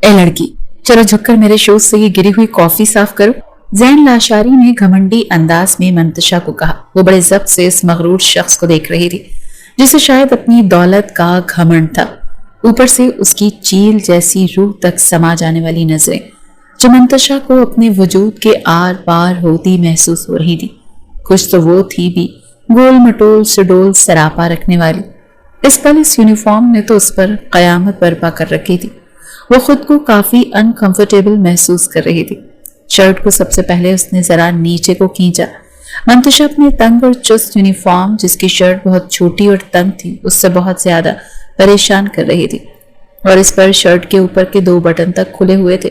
ए लड़की, चलो झुककर मेरे शूज से ये गिरी हुई कॉफी साफ करो। जैन लाशारी ने घमंडी अंदाज में मंतशा को कहा। वो बड़े जब्त से इस मगरूर शख्स को देख रही थी जिसे शायद अपनी दौलत का घमंड था, ऊपर से उसकी चील जैसी रूह तक समा जाने वाली नजरें जो मंतशा को अपने वजूद के आर पार होती महसूस हो रही थी। कुछ तो वो थी भी गोल मटोल सुडोल सरापा रखने वाली। इस पल इस यूनिफॉर्म ने तो उस पर कयामत बर्पा कर रखी थी। वो खुद को काफी अनकंफर्टेबल महसूस कर रही थी। शर्ट को सबसे पहले उसने जरा नीचे को खींचा। मंतशा अपने तंग और चुस्त यूनिफॉर्म, जिसकी शर्ट बहुत छोटी और तंग थी, उससे बहुत ज्यादा परेशान कर रही थी और इस पर शर्ट के ऊपर के 2 बटन तक खुले हुए थे।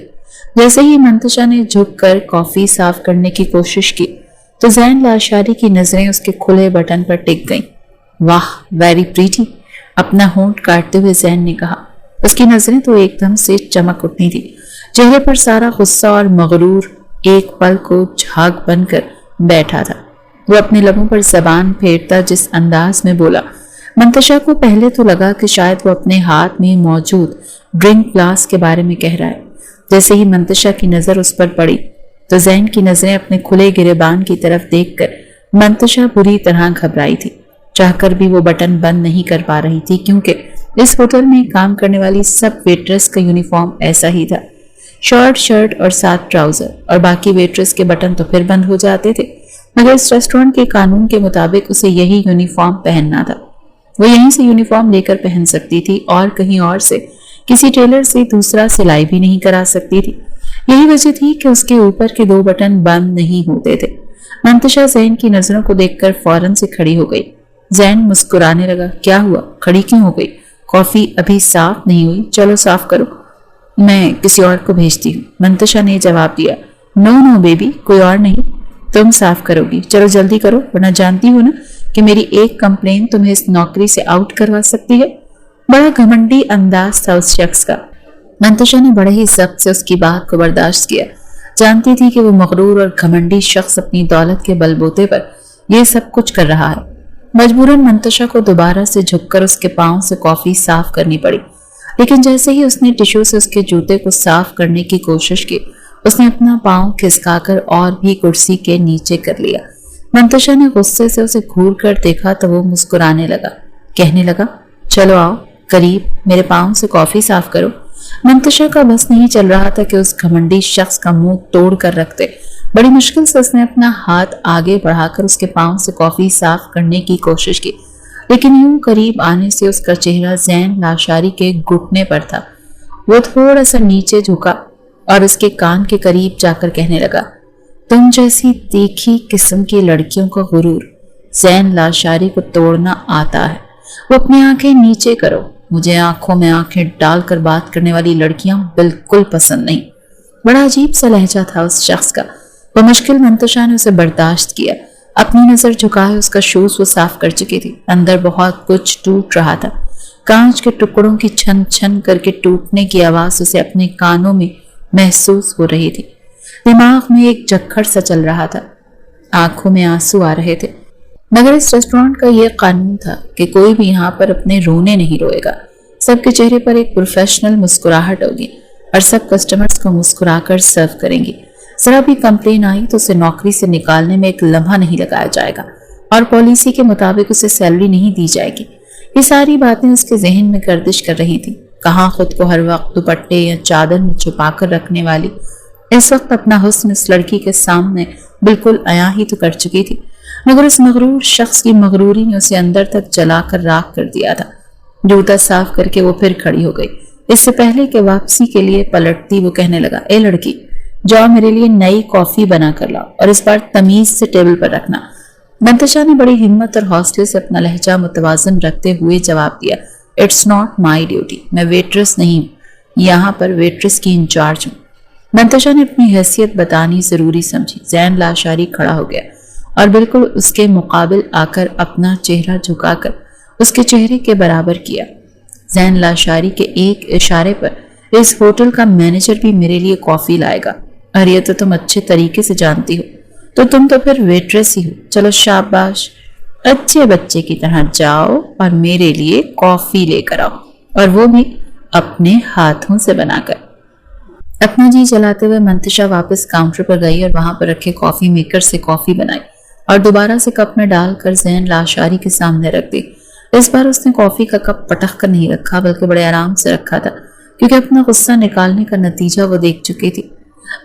जैसे ही मंतशा ने झुककर कॉफी साफ करने की कोशिश की तो जैन लाशारी की नजरें उसके खुले बटन पर टिक गईं। वाह, वेरी प्रीटी, अपना होंठ काटते हुए जैन ने कहा। उसकी नजरें तो एकदम से चमक उठनी थी। चेहरे पर सारा गुस्सा और मगरूर एक पल को झाग बनकर बैठा था। वो अपने लबों पर जबान फेरता जिस अंदाज में बोला, मंतशा को पहले तो लगा कि शायद वो अपने हाथ में मौजूद ड्रिंक ग्लास के बारे में कह रहा है। जैसे ही मंतशा की नजर उस पर पड़ी तो जैन की नजरें अपने खुले गिरेबान की तरफ देखकर मंतशा बुरी तरह घबराई थी। चाहकर भी वो बटन बंद नहीं कर पा रही थी क्योंकि इस होटल में काम करने वाली सब वेट्रेस का यूनिफॉर्म ऐसा ही था, शॉर्ट शर्ट और साथ ट्राउजर, और बाकी वेट्रेस के बटन तो फिर बंद हो जाते थे, मगर इस रेस्टोरेंट के कानून के मुताबिक उसे यही यूनिफॉर्म पहनना था। वो यहीं से यूनिफॉर्म लेकर पहन सकती थी और कहीं और से किसी टेलर से दूसरा सिलाई भी नहीं करा सकती थी। यही वजह थी कि उसके ऊपर के 2 बटन बंद नहीं होते थे। मंतशा जैन की नजरों को देखकर फौरन से खड़ी हो गई। जैन मुस्कुराने लगा। क्या हुआ, खड़ी क्यों हो गई? कॉफी अभी साफ नहीं हुई, चलो साफ करो, मैं किसी और को भेजती हूँ, मंतशा ने जवाब दिया। नो नो बेबी, कोई और नहीं, तुम साफ करोगी, चलो जल्दी करो, वरना जानती हो ना कि मेरी एक कंप्लेन तुम्हें इस नौकरी से आउट करवा सकती है। बड़ा घमंडी अंदाज था उस शख्स का। मंतशा ने बड़े ही जब्त से उसकी बात को बर्दाश्त किया। जानती थी कि वो मगरूर और घमंडी शख्स अपनी दौलत के बलबूते पर यह सब कुछ कर रहा है। मजबूरन मंतशा को दोबारा से झुककर उसके पांव से कॉफी साफ करनी पड़ी, लेकिन जैसे ही उसने टिश्यू से उसके जूते को साफ करने की कोशिश की, उसने अपना पांव खिसकाकर और भी कुर्सी के नीचे कर लिया। मंतशा ने गुस्से से उसे घूर कर देखा तो वो मुस्कुराने लगा, कहने लगा, चलो आओ करीब, मेरे पांव से कॉफी साफ करो। मंतशा का बस नहीं चल रहा था कि उस घमंडी शख्स का मुंह तोड़ कर रखते। बड़ी मुश्किल से उसने अपना हाथ आगे बढ़ाकर उसके पांव से कॉफी साफ करने की कोशिश की, लेकिन यूं करीब आने से उसका चेहरा जैन लाशारी के घुटने पर था। वो थोड़ा सा नीचे झुका और उसके कान के करीब जाकर कहने लगा, तुम जैसी तीखी किस्म की लड़कियों का गुरूर जैन लाशारी को तोड़ना आता है। वो अपनी आंखें नीचे करो, मुझे आंखों में आंखें डालकर बात करने वाली लड़कियां बिल्कुल पसंद नहीं। बड़ा अजीब सा लहजा था उस शख्स का। बमुश्किल मंतशा ने उसे बर्दाश्त किया। अपनी नजर झुकाए उसका शूज वो साफ कर चुकी थी। अंदर बहुत कुछ टूट रहा था। कांच के टुकड़ों की छन छन करके टूटने की आवाज उसे अपने कानों में महसूस हो रही थी। दिमाग में एक जक्खड़ सा चल रहा था, आंखों में आंसू आ रहे थे। मगर इस रेस्टोरेंट का यह कानून था कि कोई भी यहाँ पर अपने रोने नहीं रोएगा। सबके चेहरे पर एक प्रोफेशनल मुस्कुराहट होगी और सब कस्टमर्स को मुस्कुराकर सर्व करेंगे। जरा भी कंप्लेन आई तो उसे नौकरी से निकालने में एक लम्हा नहीं लगाया जाएगा और पॉलिसी के मुताबिक उसे सैलरी नहीं दी जाएगी। ये सारी बातें उसके जहन में गर्दिश कर रही थी। कहाँ खुद को हर वक्त दुपट्टे या चादर में छुपा कर रखने वाली इस वक्त अपना हुस्न इस लड़की के सामने बिल्कुल अया ही तो कर चुकी थी, मगर उस मगरूर शख्स की मगरूरी ने उसे अंदर तक जलाकर राख कर दिया था। जूता साफ करके वो फिर खड़ी हो गई। इससे पहले कि वापसी के लिए पलटती वो कहने लगा, ए लड़की, जाओ मेरे लिए नई कॉफी बना कर लाओ और इस बार तमीज से टेबल पर रखना। मंतशा ने बड़ी हिम्मत और हौसले से अपना लहजा मुतवाजन रखते हुए जवाब दिया, इट्स नॉट माई ड्यूटी, मैं वेट्रेस नहीं हूँ, यहाँ पर वेट्रेस की इंचार्ज हूँ। मंतशा ने अपनी हैसियत बतानी जरूरी समझी। जैन लाशारी खड़ा हो गया और बिल्कुल उसके मुकाबिल आकर अपना चेहरा झुकाकर उसके चेहरे के बराबर किया। जैन लाशारी के एक इशारे पर इस होटल का मैनेजर भी मेरे लिए कॉफी लाएगा, और ये तो तुम अच्छे तरीके से जानती हो, तो तुम तो फिर वेट्रेस ही हो। चलो शाबाश, अच्छे बच्चे की तरह जाओ और मेरे लिए कॉफी लेकर आओ, और वो भी अपने हाथों से बनाकर। अपना जी चलाते हुए मंतशा वापस काउंटर पर गई और वहां पर रखे कॉफी मेकर से कॉफी बनाई और दोबारा से कप में डालकर ज़ैन लाशारी के सामने रख दी। इस बार उसने कॉफी का कप पटक कर नहीं रखा, बल्कि बड़े आराम से रखा था, क्योंकि अपना गुस्सा निकालने का नतीजा वो देख चुकी थी।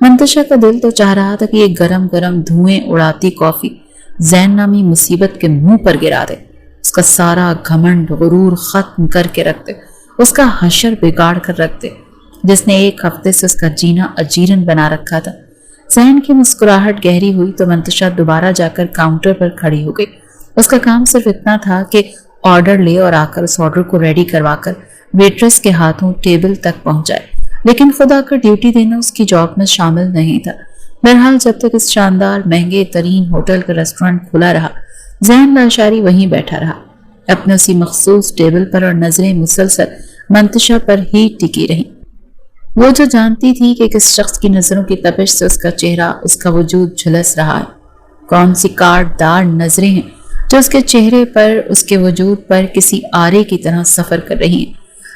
मंतशा का दिल तो चाह रहा था कि ये गरम गरम धुएं उड़ाती कॉफी ज़ैन नामी मुसीबत के मुंह पर गिरा दे, उसका सारा घमंड गुरूर खत्म करके रख दे, उसका हशर बिगाड़ कर रख दे, जिसने एक हफ्ते से उसका जीना अजीरन बना रखा था। ज़ैन की मुस्कुराहट गहरी हुई तो मंतशा दोबारा जाकर काउंटर पर खड़ी हो गई। उसका काम सिर्फ इतना था कि ऑर्डर ले और आकर उस ऑर्डर को रेडी करवाकर वेट्रेस के हाथों टेबल तक पहुंचाए, लेकिन खुद आकर ड्यूटी देना उसकी जॉब में शामिल नहीं था। बहरहाल जब तक इस शानदार महंगे तरीन होटल का रेस्टोरेंट खुला रहा, ज़ैन लाशारी वहीं बैठा रहा अपने उसी मखसूस टेबल पर, और नजरें मुसलसल मंतशा पर ही टिकी रहीं। वो जो जानती थी कि किस शख्स की नजरों की तपिश से उसका चेहरा, उसका वजूद झुलस रहा है, कौन सी काटदार नजरें हैं जो उसके चेहरे पर, उसके वजूद पर किसी आरे की तरह सफर कर रही हैं।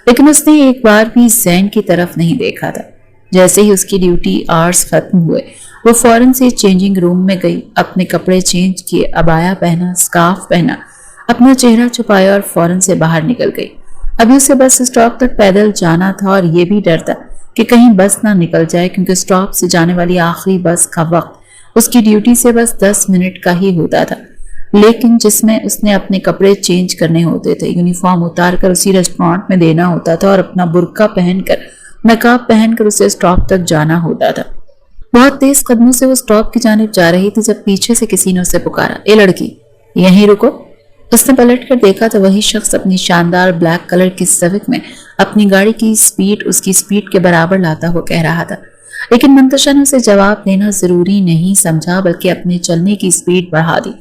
लेकिन उसने एक बार भी ज़ैन की तरफ नहीं देखा था। जैसे ही उसकी ड्यूटी आवर्स खत्म हुए, वो फौरन से चेंजिंग रूम में गई, अपने कपड़े चेंज किए, अबाया पहना, स्कार्फ पहना, अपना चेहरा छुपाया और फौरन से बाहर निकल गई। अभी उसे बस स्टॉप तक पैदल जाना था और ये भी डर था कि कहीं बस ना निकल जाए, क्योंकि स्टॉप से जाने वाली आखिरी बस का वक्त उसकी ड्यूटी से बस 10 मिनट का ही होता था, लेकिन जिसमें उसने अपने कपड़े चेंज करने होते थे, यूनिफॉर्म उतार कर उसी रेस्टोरेंट में देना होता था और अपना बुर्का पहनकर, नकाब पहनकर उसे स्टॉप तक जाना होता था। बहुत तेज कदमों से वो स्टॉप की जानिब जा रही थी जब पीछे से किसी ने उसे पुकारा, ए लड़की, यहीं रुको। उसने पलट कर देखा तो वही शख्स अपनी शानदार ब्लैक कलर की सिविक में अपनी गाड़ी की स्पीड उसकी स्पीड के बराबर लाता हुआ कह रहा था। लेकिन मंतशा ने उसे जवाब देना जरूरी नहीं समझा, बल्कि अपने चलने की स्पीड बढ़ा दी।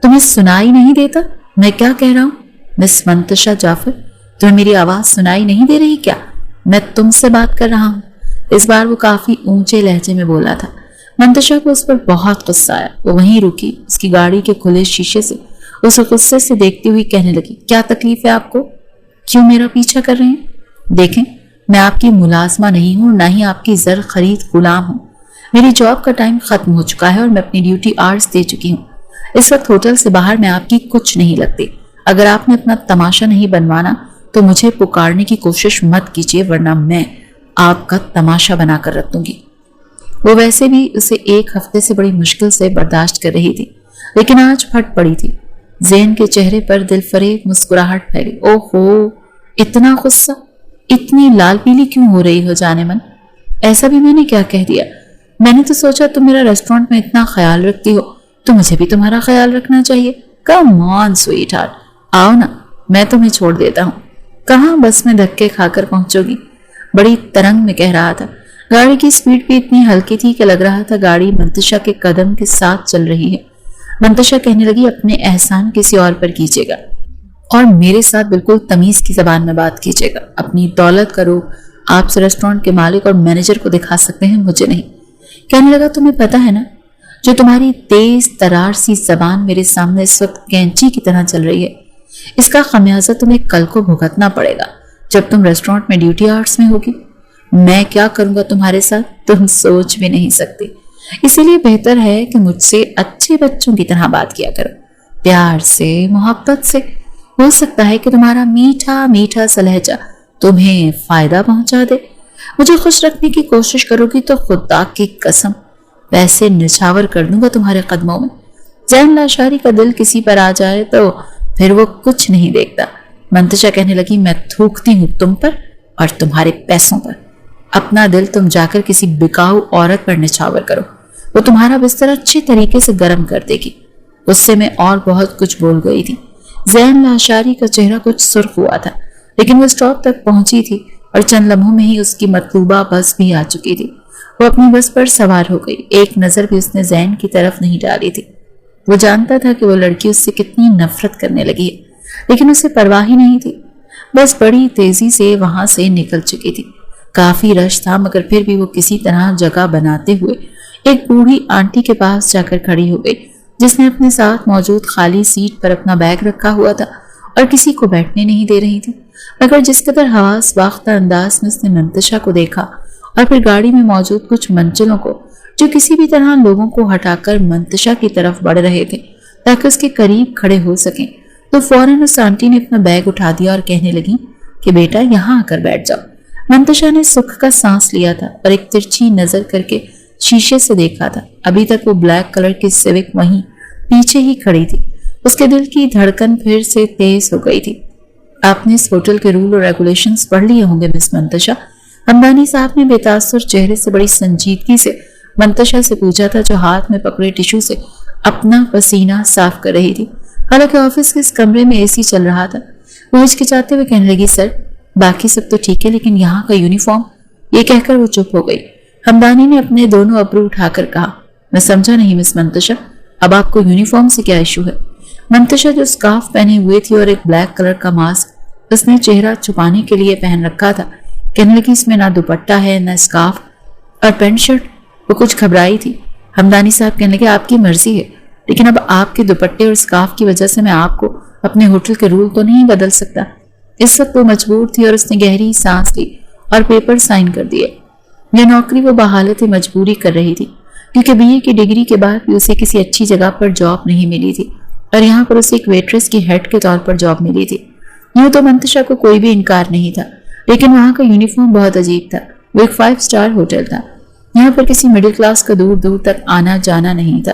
तुम्हें सुनाई नहीं देता मैं क्या कह रहा हूँ? मिस मंतशा जाफर, तुम्हें मेरी आवाज सुनाई नहीं दे रही क्या? मैं तुमसे बात कर रहा हूँ। इस बार वो काफी ऊंचे लहजे में बोला था। मंतशा को उस पर बहुत गुस्सा आया। वो वहीं रुकी, उसकी गाड़ी के खुले शीशे से उसे गुस्से से देखती हुई कहने लगी, क्या तकलीफ है आपको? क्यों मेरा पीछा कर रहे हैं? देखें, मैं आपकी मुलाजमा नहीं हूं, ना ही आपकी जर खरीद गुलाम हूं। मेरी जॉब का टाइम खत्म हो चुका है और मैं अपनी ड्यूटी आवर्स दे चुकी हूँ। इस वक्त होटल से बाहर मैं आपकी कुछ नहीं लगती। अगर आपने अपना तमाशा नहीं बनवाना तो मुझे पुकारने की कोशिश मत कीजिए, वरना मैं आपका तमाशा बनाकर रख दूंगी। वो वैसे भी उसे एक हफ्ते से बड़ी मुश्किल से बर्दाश्त कर रही थी, लेकिन आज फट पड़ी थी। ज़ैन के चेहरे पर दिलफरेब मुस्कुराहट फैली। ओहो, इतना गुस्सा, इतनी लाल पीली क्यों हो रही हो जाने मन? ऐसा भी मैंने क्या कह दिया? मैंने तो सोचा तुम मेरा रेस्टोरेंट में इतना ख्याल रखती हो तो मुझे भी तुम्हारा ख्याल रखना चाहिए। कम ऑन स्वीट हार्ट, आओ ना, मैं तुम्हें छोड़ देता हूँ। कहाँ बस में धक्के खाकर पहुंचोगी? बड़ी तरंग में कह रहा था। गाड़ी की स्पीड भी इतनी हल्की थी कि लग रहा था गाड़ी मंतशा के कदम के साथ चल रही है। मंतशा कहने लगी, अपने एहसान किसी और पर कीजिएगा और मेरे साथ बिल्कुल तमीज की जबान में बात कीजिएगा। अपनी दौलत करो, आप रेस्टोरेंट के मालिक और मैनेजर को दिखा सकते हैं, मुझे नहीं। कहने लगा, तुम्हें पता है ना, जो तुम्हारी तेज तरार सी जबान मेरे सामने इस वक्त कैंची की तरह चल रही है, इसका खमियाजा तुम्हें कल को भुगतना पड़ेगा जब तुम रेस्टोरेंट में ड्यूटी आवर्स में होगी। मैं क्या करूंगा तुम्हारे साथ तुम सोच भी नहीं सकती। इसीलिए बेहतर है कि मुझसे अच्छे बच्चों की तरह बात किया करो, प्यार से, मोहब्बत से। हो सकता है कि तुम्हारा मीठा मीठा सा लहजा तुम्हें फायदा पहुंचा दे। मुझे खुश रखने की कोशिश करोगी तो खुदा की कसम वैसे निछावर कर दूंगा तुम्हारे कदमों में। ज़ैन लाशारी का दिल किसी पर आ जाए तो फिर वो कुछ नहीं देखता। मंतशा कहने लगी, मैं थूकती हूँ तुम पर और तुम्हारे पैसों पर। अपना दिल तुम जाकर किसी बिकाऊ औरत पर निछावर करो, वो तुम्हारा बिस्तर अच्छे तरीके से गर्म कर देगी। उससे मैं और बहुत कुछ बोल गई थी। ज़ैन लाशारी का चेहरा कुछ सुर्ख हुआ था, लेकिन वो स्टॉप तक पहुंची थी और चंद लम्हों में ही उसकी मतलूबा बस भी आ चुकी थी। वो अपनी बस पर सवार हो गई। एक नजर भी उसने ज़ैन की तरफ नहीं डाली थी। वो जानता था कि वो लड़की उससे कितनी नफरत करने लगी है, लेकिन उसे परवाह ही नहीं थी। बस बड़ी तेजी से वहां से निकल चुकी थी। काफी रश था, मगर फिर भी वो किसी तरह जगह बनाते हुए एक बूढ़ी आंटी के पास जाकर खड़ी हो गई, जिसने अपने साथ मौजूद खाली सीट पर अपना बैग रखा हुआ था और किसी को बैठने नहीं दे रही थी। मगर जिस कदर हवास बाख्ता अंदाज में उसने मंतशा को देखा और फिर गाड़ी में मौजूद कुछ मंचलों को, जो किसी भी तरह लोगों को हटाकर मंतशा की तरफ बढ़ रहे थे ताकि उसके करीब खड़े हो सकें, तो फौरन उस आंटी ने अपना बैग उठा दिया और कहने लगी कि बेटा यहाँ आकर बैठ जाओ। मंतशा ने सुख का सांस लिया था और एक तिरछी नजर करके शीशे से देखा था। अभी तक वो ब्लैक कलर की सिविक वहीं पीछे ही खड़ी थी। उसके दिल की धड़कन फिर से तेज हो गई थी। आपने इस होटल के रूल और रेगुलेशंस पढ़ लिए होंगे मिस मंतशा, हमदानी साहब ने बेतासुर चेहरे से बड़ी संजीदगी से मंतशा से पूछा था, जो हाथ में पकड़े टिश्यू से अपना पसीना साफ कर रही थी। हालांकि ऑफिस के इस कमरे में एसी चल रहा था। वो हिचकिचाते हुए कहने लगी, सर बाकी सब तो ठीक है, लेकिन यहाँ का यूनिफॉर्म। ये कहकर वो चुप हो गई। हमदानी ने अपने दोनों अब्रू उठाकर कहा, मैं समझा नहीं मिस मंतशा, अब आपको यूनिफॉर्म से क्या इशू है? मंतशा जो स्कार्फ पहने हुए थी और एक ब्लैक कलर का मास्क उसने चेहरा छुपाने के लिए पहन रखा था, कहने लगी, इसमें ना दुपट्टा है ना स्कार्फ और पैंट शर्ट। वो कुछ घबराई थी। हमदानी साहब कहने लगे, आपकी मर्जी है, लेकिन अब आपके दुपट्टे और स्कार्फ की वजह से मैं आपको अपने होटल के रूल तो नहीं बदल सकता। इस वक्त वो मजबूर थी और उसने गहरी सांस ली और पेपर साइन कर दिए। यह नौकरी वो बहालत मजबूरी कर रही थी, क्योंकि बीए की डिग्री के बाद भी उसे किसी अच्छी जगह पर जॉब नहीं मिली थी और यहाँ पर उसे एक वेट्रेस की हेड के तौर पर जॉब मिली थी। यूं तो मंतशा को कोई भी इनकार नहीं था, लेकिन वहाँ का यूनिफॉर्म बहुत अजीब था। वो एक 5 स्टार होटल था। यहाँ पर किसी मिडिल क्लास का दूर दूर तक आना जाना नहीं था।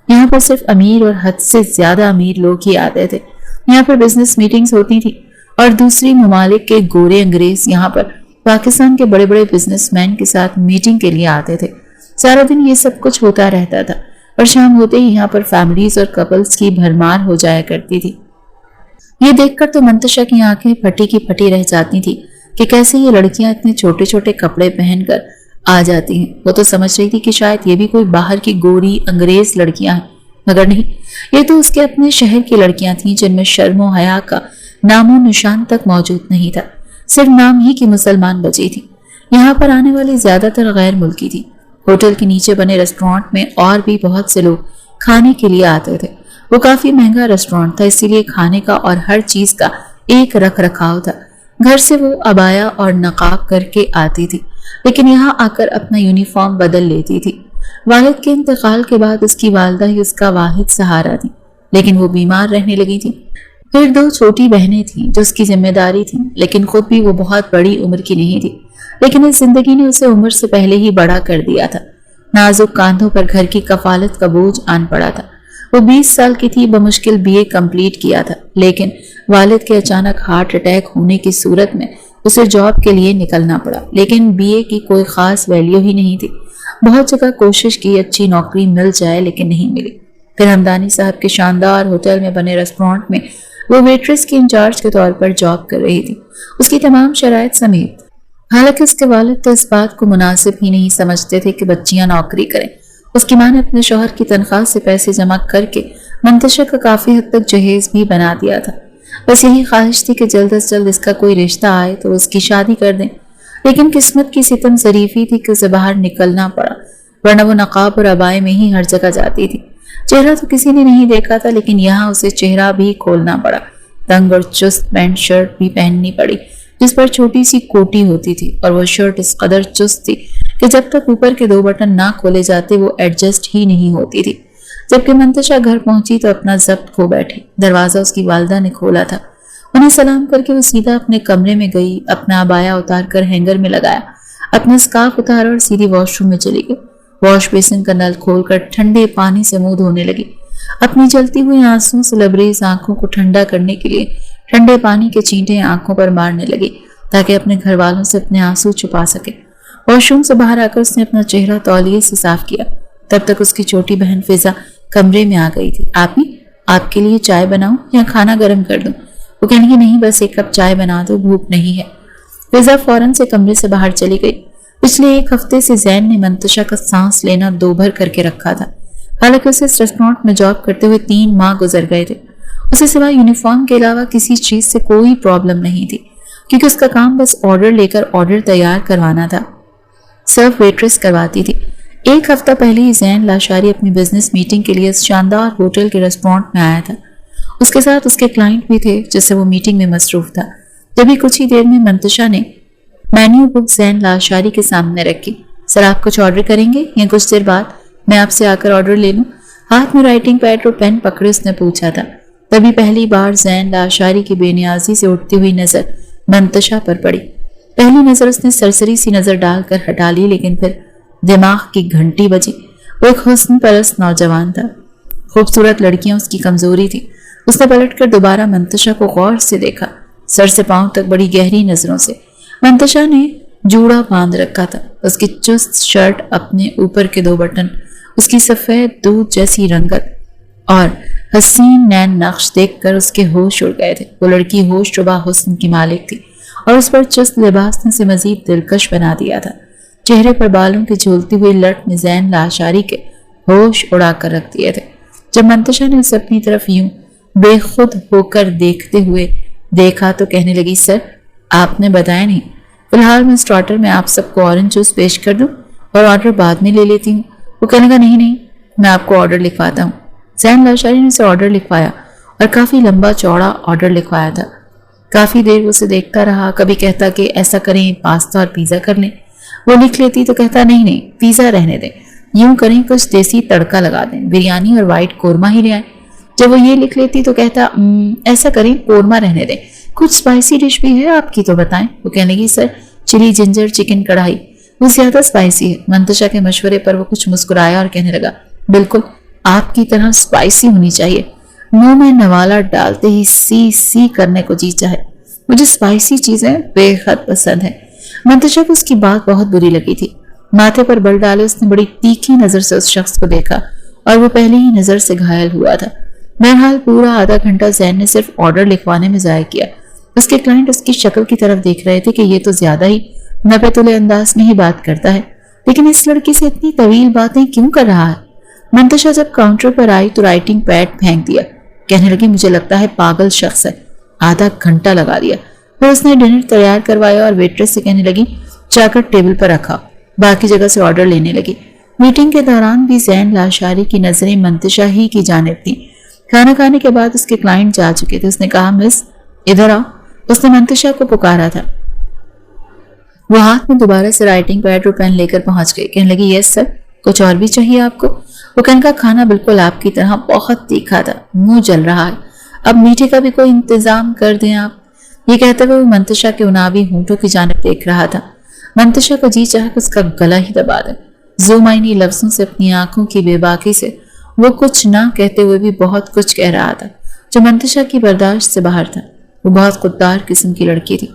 यहाँ पर सिर्फ अमीर और हद से ज्यादा अमीर लोग ही आते थे। यहाँ पर बिजनेस मीटिंग्स होती थी और दूसरी ममालिक के गोरे अंग्रेज यहाँ पर पाकिस्तान के बड़े बड़े बिजनेसमैन के साथ मीटिंग के लिए आते थे। सारा दिन ये सब कुछ होता रहता था और शाम होते ही यहाँ पर फैमिलीज और कपल्स की भरमार हो जाया करती थी। ये देखकर तो मंतशा की आंखें फटी की फटी रह जाती थी कि कैसे ये लड़कियां इतने छोटे छोटे कपड़े पहनकर आ जाती हैं। वो तो समझ रही थी कि शायद ये भी कोई बाहर की गोरी अंग्रेज लड़कियां हैं, मगर नहीं, ये तो उसके अपने शहर की लड़कियां थीं, जिनमें शर्मो हया का नामो निशान तक मौजूद नहीं था। सिर्फ नाम ही की मुसलमान बची थी। यहाँ पर आने वाली ज्यादातर गैर मुल्की थी। होटल के नीचे बने रेस्टोरेंट में और भी बहुत से लोग खाने के लिए आते थे। वो काफी महंगा रेस्टोरेंट था, इसीलिए खाने का और हर चीज का एक रख रखाव था। घर से वो अबाया और नकाब करके आती थी, लेकिन यहाँ आकर अपना यूनिफॉर्म बदल लेती थी। वालिद के इंतकाल के बाद उसकी वालदा ही उसका वाहिद सहारा थी, लेकिन वो बीमार रहने लगी थी। फिर 2 छोटी बहनें थीं जो उसकी जिम्मेदारी थी, लेकिन खुद भी वो बहुत बड़ी उम्र की नहीं थी। लेकिन इस जिंदगी ने उसे उम्र से पहले ही बड़ा कर दिया था। नाजुक कांधों पर घर की कफालत का बोझ आन पड़ा था। वो 20 साल की थी, बमुश्किल बीए कंप्लीट किया था, लेकिन वालिद के अचानक हार्ट अटैक होने की सूरत में उसे जॉब के लिए निकलना पड़ा। लेकिन बीए की कोई खास वैल्यू ही नहीं थी। बहुत जगह कोशिश की अच्छी नौकरी मिल जाए, लेकिन नहीं मिली। फिर हमदानी साहब के शानदार होटल में बने रेस्टोरेंट में वो वेट्रेस की इंचार्ज के तौर पर जॉब कर रही थी, उसकी तमाम शराइत समेत। हालांकि उसके वालिद तो इस बात को मुनासिब ही नहीं समझते थे कि बच्चियां नौकरी करें। उसकी मां ने अपने शौहर की तनख्वाह से पैसे जमा करके मंतशा का काफी हद तक जहेज भी बना दिया था। बस यही ख्वाहिश थी कि जल्द से जल्द इसका कोई रिश्ता आए तो उसकी शादी कर दें। लेकिन किस्मत की सितम जरीफी थी कि उसे बाहर निकलना पड़ा, वरना वो नकाब और अबाए में ही हर जगह जाती थी। चेहरा तो किसी ने नहीं देखा था, लेकिन यहाँ उसे चेहरा भी खोलना पड़ा। तंग और चुस्त पैंट शर्ट भी पहननी पड़ी, जिस पर छोटी सी कोटी होती थी, और वो शर्ट इस कदर चुस्त थी कि जब तक ऊपर के 2 बटन ना खोले जाते वो एडजस्ट ही नहीं होती थी। जबकि मंतशा घर पहुंची तो अपना जब्त खो बैठी। दरवाजा उसकी वालदा ने खोला था। उन्हें सलाम करके वो सीधा अपने कमरे में गई, अपना अबाया उतार कर हैंगर में लगाया, अपना स्कार्फ उतारा और सीधी वॉशरूम में चली गई। वॉश बेसिन का नल खोलकर ठंडे पानी से मुंह धोने लगी। अपनी जलती हुई आंसुओं से लबरेज आंखों को ठंडा करने के लिए ठंडे पानी के छींटे आंखों पर मारने लगी, ताकि अपने घर वालों से अपने आंसू छुपा सके। वॉशरूम से बाहर आकर उसने अपना चेहरा तौलिए से साफ किया। तब तक उसकी छोटी बहन फिजा कमरे में आ गई थी। आपके लिए चाय बनाऊं या खाना गर्म कर दूं? वो कहने की नहीं, बस 1 कप चाय बना दो, भूख नहीं है। फिजा फौरन से कमरे से बाहर चली गई। पिछले 1 हफ्ते से जैन ने मंतशा का सांस लेना दोभर करके रखा था। हालांकि उसे इस रेस्टोरेंट में जॉब करते हुए 3 माह गुजर गए थे। उसे सिवाय यूनिफॉर्म के अलावा किसी चीज से कोई प्रॉब्लम नहीं थी, क्योंकि उसका काम बस ऑर्डर लेकर ऑर्डर तैयार करवाना था। सर्व वेट्रेस करवाती थी। 1 हफ्ता पहले ही जैन लाशारी अपनी बिजनेस मीटिंग के लिए इस शानदार होटल के रेस्टोरेंट में आया था। उसके साथ उसके क्लाइंट भी थे, जिससे वो मीटिंग में मसरूफ था। जब भी कुछ ही देर में मंतशा ने مینیو بک زین لاشاری کے سامنے رکھی. سر آپ کچھ آرڈر کریں گے یا کچھ دیر بعد میں آپ سے آ کر آرڈر لے لوں؟ ہاتھ میں رائٹنگ پیڈ اور پین پکڑے اس نے پوچھا تھا. تبھی پہلی بار زین لاشاری کی بے نیازی سے اٹھتی ہوئی نظر منتشا پر پڑی. پہلی نظر اس نے سرسری سی نظر ڈال کر ہٹا لی، لیکن پھر دماغ کی گھنٹی بجی. وہ ایک حسن پرست نوجوان تھا. خوبصورت لڑکیاں اس کی کمزوری تھی. اس نے پلٹ کر دوبارہ منتشا کو غور سے دیکھا، سر سے پاؤں تک بڑی گہری نظروں سے. منتشا نے جوڑا باندھ رکھا تھا. اس کی چست شرٹ، اپنے اوپر کے 2 بٹن، اس کی سفید دودھ جیسی رنگت اور حسین نین نقش دیکھ کر اس کے ہوش اڑ گئے تھے. وہ لڑکی ہوش ربا حسن کی مالک تھی اور اس پر چست لباس نے اسے مزید دلکش بنا دیا تھا. چہرے پر بالوں کی جھولتی ہوئی لٹ نے زین لاشاری کے ہوش اڑا کر رکھ دیے تھے. جب منتشا نے اسے اپنی طرف یوں بے خود ہو کر دیکھتے ہوئے دیکھا تو کہنے لگی، سر آپ نے بتایا نہیں. فی الحال میں اسٹارٹر میں آپ سب کو اورنج جوس پیش کر دوں اور آرڈر بعد میں لے لیتی ہوں. وہ کہنے لگا، نہیں میں آپ کو آرڈر لکھواتا ہوں. زین لاشاری نے اسے آرڈر لکھوایا اور کافی لمبا چوڑا آرڈر لکھوایا تھا. کافی دیر وہ اسے دیکھتا رہا. کبھی کہتا کہ ایسا کریں پاستا اور پیزا کر لیں. وہ لکھ لیتی تو کہتا نہیں پیزا رہنے دیں، یوں کریں کچھ دیسی تڑکا لگا دیں، بریانی اور وائٹ قورمہ ہی لے آئیں. جب وہ یہ لکھ لیتی تو کہتا ایسا کریں قورمہ رہنے دیں، کچھ اسپائسی ڈش بھی ہے آپ کی تو بتائیں. وہ کہنے لگی، سر چلی جنجر چکن کڑھائی، وہ زیادہ اسپائسی ہے. منتشا کے مشورے پر وہ کچھ مسکرایا اور کہنے لگا، بالکل آپ کی طرح اسپائسی ہونی چاہیے. منہ میں نوالا ڈالتے ہی سی سی کرنے کو جی چاہے. مجھے اسپائسی چیزیں بے حد پسند ہیں. منتشا کو اس کی بات بہت بری لگی تھی. ماتھے پر بل ڈالے اس نے بڑی تیکھی نظر سے اس شخص کو دیکھا اور وہ پہلی ہی نظر سے گھائل ہوا تھا. بہرحال پورا آدھا گھنٹہ زین نے صرف آرڈر لکھوانے میں ضائع کیا. اس کے کلائنٹ اس کی شکل کی طرف دیکھ رہے تھے کہ یہ تو زیادہ ہی نپے انداز میں ہی بات کرتا ہے، لیکن اس لڑکی سے اتنی طویل باتیں کیوں کر رہا ہے. منتشا جب کاؤنٹر پر آئی تو رائٹنگ پیڈ پھینک دیا. کہنے لگی، مجھے لگتا ہے پاگل شخص ہے، آدھا گھنٹہ لگا دیا. پھر اس نے ڈنر تیار کروایا اور ویٹریس سے کہنے لگی، چا کر ٹیبل پر رکھا. باقی جگہ سے آرڈر لینے لگی. میٹنگ کے دوران بھی زین لاشاری کی نظریں منتشا ہی کی جانب تھیں. کھانا کھانے کے بعد اس کے کلائنٹ جا چکے تھے. اس نے کہا، مس ادھر آؤ. اس نے منتشا کو پکارا تھا. وہ ہاتھ میں دوبارہ سے رائٹنگ پیڈ اور پین لے کر پہنچ گئی. کہنے لگی، یس سر، کچھ اور بھی چاہیے آپ کو؟ وہ کہنے کا کھانا بالکل آپ کی طرح بہت تیکھا تھا، منہ جل رہا ہے، اب میٹھے کا بھی کوئی انتظام کر دیں آپ. یہ کہتے ہوئے وہ منتشا کے عنابی ہونٹوں کی جانب دیکھ رہا تھا. منتشا کو جی چاہا کہ اس کا گلا ہی دبا دے. زومائنی لفظوں سے اپنی آنکھوں کی بے باکی سے وہ کچھ نہ کہتے ہوئے بھی بہت کچھ کہہ رہا تھا جو منتشا کی برداشت سے باہر تھا. وہ بہت خوددار قسم کی لڑکی تھی،